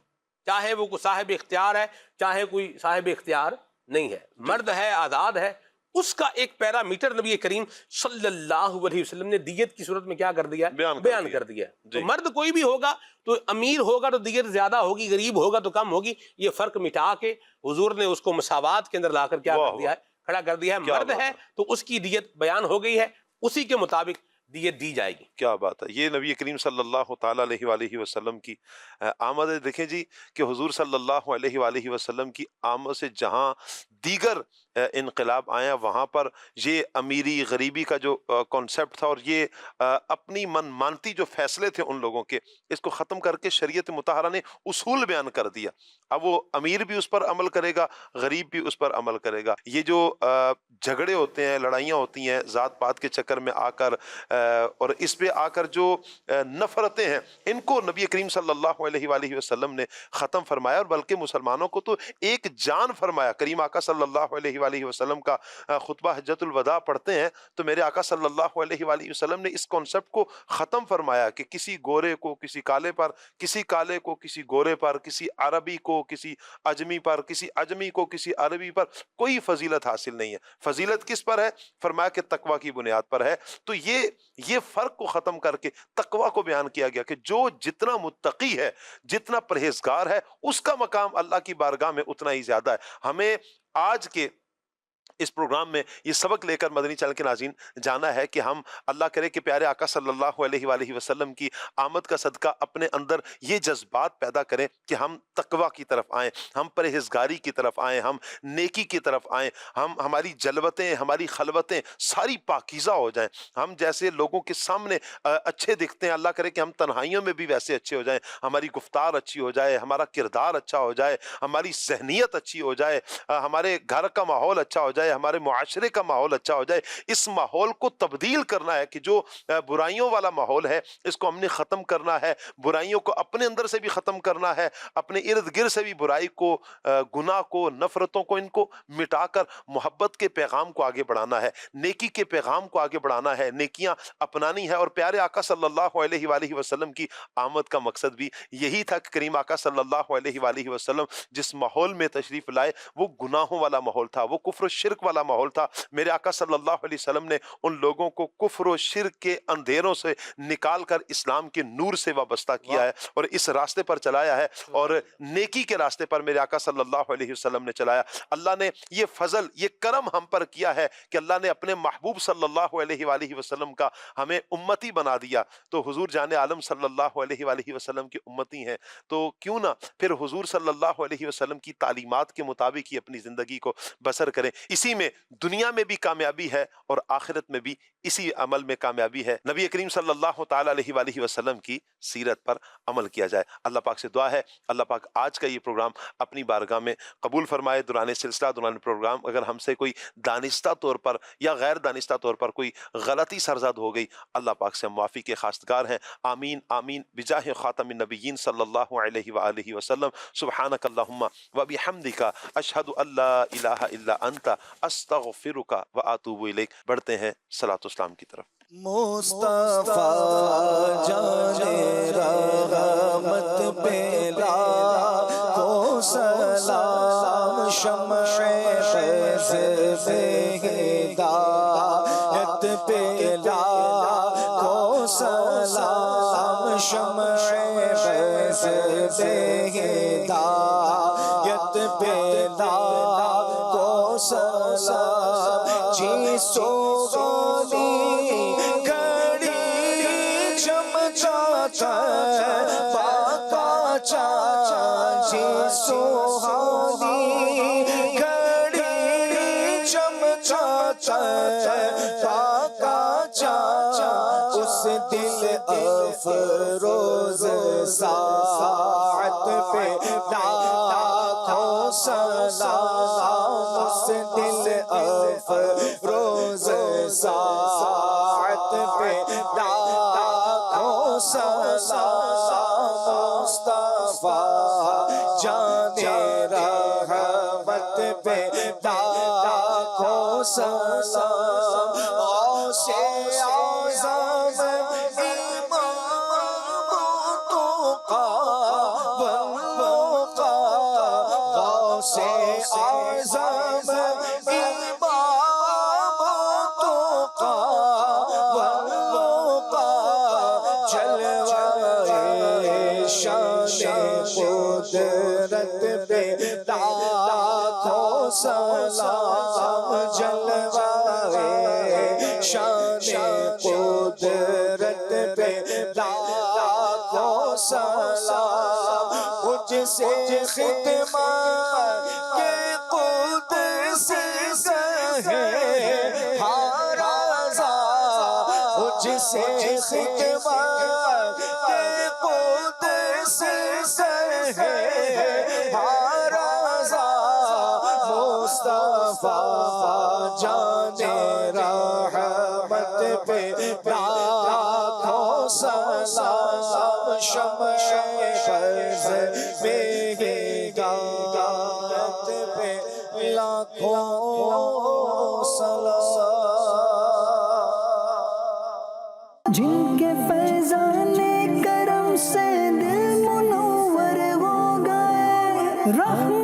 چاہے وہ کوئی صاحب اختیار ہے چاہے کوئی صاحب اختیار نہیں ہے، مرد ہے آزاد ہے، اس کا ایک پیرامیٹر نبی کریم صلی اللہ علیہ وسلم نے دیت کی صورت میں کیا کر دیا؟ بیان کر دیا۔ تو مرد کوئی بھی ہوگا تو امیر ہوگا تو دیت زیادہ ہوگی، غریب ہوگا تو کم ہوگی، یہ فرق مٹا کے حضور نے اس کو مساوات کے اندر لا کر کیا کر دیا ہے؟ کھڑا کر دیا ہے۔ مرد ہے تو اس کی دیت بیان ہو گئی ہے، اسی کے مطابق دیت دی جائے گی۔ کیا بات ہے، یہ نبی کریم صلی اللہ تعالیٰ علیہ وآلہ وسلم کی آمد ہے۔ دیکھیں جی کہ حضور صلی اللہ علیہ وآلہ وسلم کی آمد سے جہاں دیگر انقلاب آیا وہاں پر یہ امیری غریبی کا جو کانسیپٹ تھا اور یہ اپنی من مانتی جو فیصلے تھے ان لوگوں کے، اس کو ختم کر کے شریعت مطہرہ نے اصول بیان کر دیا۔ اب وہ امیر بھی اس پر عمل کرے گا، غریب بھی اس پر عمل کرے گا۔ یہ جو جھگڑے ہوتے ہیں، لڑائیاں ہوتی ہیں ذات پات کے چکر میں آ کر اور اس پہ آ کر جو نفرتیں ہیں، ان کو نبی کریم صلی اللہ علیہ وآلہ وسلم نے ختم فرمایا، اور بلکہ مسلمانوں کو تو ایک جان فرمایا۔ کریم آقا صلی اللہ علیہ وآلہ وسلم کا خطبہ حجۃ الوداع پڑھتے ہیں تو میرے آقا صلی اللہ علیہ وآلہ وسلم نے اس کانسیپٹ کو ختم فرمایا کہ کسی گورے کو کسی کالے پر، کسی کالے کو کسی گورے پر، کسی عربی کو کسی اجمی پر، کسی اجمی کو کسی عربی پر کوئی فضیلت حاصل نہیں ہے۔ فضیلت کس پر ہے؟ فرمایا کہ تقوی کی بنیاد پر ہے۔ تو یہ فرق کو ختم کر کے تقوی کو بیان کیا گیا کہ جو جتنا متقی ہے، جتنا پرہیزگار ہے، اس کا مقام اللہ کی بارگاہ میں اتنا ہی زیادہ ہے۔ ہمیں آج کے اس پروگرام میں یہ سبق لے کر مدنی چینل کے ناظرین جانا ہے کہ ہم اللہ کرے کہ پیارے آقا صلی اللہ علیہ وآلہ وسلم کی آمد کا صدقہ اپنے اندر یہ جذبات پیدا کریں کہ ہم تقوی کی طرف آئیں، ہم پرہیزگاری کی طرف آئیں، ہم نیکی کی طرف آئیں، ہماری جلوتیں، ہماری خلوتیں ساری پاکیزہ ہو جائیں، ہم جیسے لوگوں کے سامنے اچھے دکھتے ہیں اللہ کرے کہ ہم تنہائیوں میں بھی ویسے اچھے ہو جائیں، ہماری گفتار اچھی ہو جائے، ہمارا کردار اچھا ہو جائے، ہماری ذہنیت اچھی ہو جائے، ہمارے گھر کا ماحول اچھا ہو جائے، ہمارے معاشرے کا ماحول اچھا ہو جائے۔ اس ماحول کو تبدیل کرنا ہے کہ جو برائیوں والا ماحول ہے اس کو ہم نے ختم کرنا ہے، برائیوں کو اپنے اندر سے بھی ختم کرنا ہے، اپنے ارد گرد سے بھی برائی کو، گناہ کو، نفرتوں کو، ان کو مٹا کر محبت کے پیغام کو آگے بڑھانا ہے، نیکی کے پیغام کو آگے بڑھانا ہے، نیکیاں اپنانی ہے۔ اور پیارے آقا صلی اللہ علیہ وآلہ وسلم کی آمد کا مقصد بھی یہی تھا کہ کریم آقا صلی اللہ علیہ وآلہ وسلم جس ماحول میں تشریف لائے وہ گناہوں والا ماحول تھا، وہ کفر و شرک والا ماحول تھا۔ میرے آقا صلی اللہ علیہ وسلم نے ان لوگوں کو کفر و شرک کے اندھیروں سے نکال کر اسلام کے نور سے وابستہ کیا ہے اور اس راستے پر چلایا ہے، اور نیکی کے راستے پر میرے آقا صلی اللہ علیہ وسلم نے چلایا۔ اللہ نے یہ فضل، یہ کرم ہم پر کیا ہے کہ اللہ نے اپنے محبوب صلی اللہ علیہ وآلہ وسلم کا ہمیں امتی بنا دیا۔ تو حضور جان عالم صلی اللہ علیہ وآلہ وسلم کی امتی ہیں تو کیوں نہ پھر حضور صلی اللہ علیہ وسلم کی تعلیمات کے مطابق ہی اپنی زندگی کو بسر کریں۔ اسی میں دنیا میں بھی کامیابی ہے اور آخرت میں بھی اسی عمل میں کامیابی ہے۔ نبی کریم صلی اللہ تعالی علیہ وآلہ وسلم کی سیرت پر عمل کیا جائے۔ اللہ پاک سے دعا ہے اللہ پاک آج کا یہ پروگرام اپنی بارگاہ میں قبول فرمائے۔ دوران سلسلہ، دوران پروگرام اگر ہم سے کوئی دانستہ طور پر یا غیر دانستہ طور پر کوئی غلطی سرزد ہو گئی، اللہ پاک سے ہم معافی کے خواستگار ہیں۔ آمین آمین بجاہ خاتم النبیین صلی اللہ علیہ وآلہ وسلم۔ سبحانک اللہم و بحمدک، اشہد ان لا الہ الا انت، استغفرک و اتوب الیک۔ بڑھتے ہیں صلاۃ والسلام کی طرف۔ مصطفیٰ جان رحمت پہ لاکھوں سلام، شمع فیض ہدایت پہ لاکھوں سلام، شمع فیض ہدایت پہ لاکھوں سلام، جی سوگانی باقا چاچا جی سوہانی گھڑی چمچاچا باقا چاچا، اس دل افروز ساعت پہ لاکھوں سلام، اس دل افروز ساعت پہ لاکھوں سلام، مصطفیٰ جان رحمت پہ لاکھوں سلام، غوث اعظم امام تقی والوقا، غوث اعظم امام تقی والوقا، جلوہ شان قدرت پہ لاکھوں سلام، جلوہ شان قدرت پہ لاکھوں سلام، مجھ سے خدمت کے قدس ہے ہارازا، مجھ سے خدمت کے قدس ہے ہارازا، مصطفیٰ جان رحمت پہ لاکھوں سلام، شمع فیض میں ہدایت پہ لاکھوں لاکھوں سلام جن کے فیضان کرم سے دل منور ہو گئے، رحمت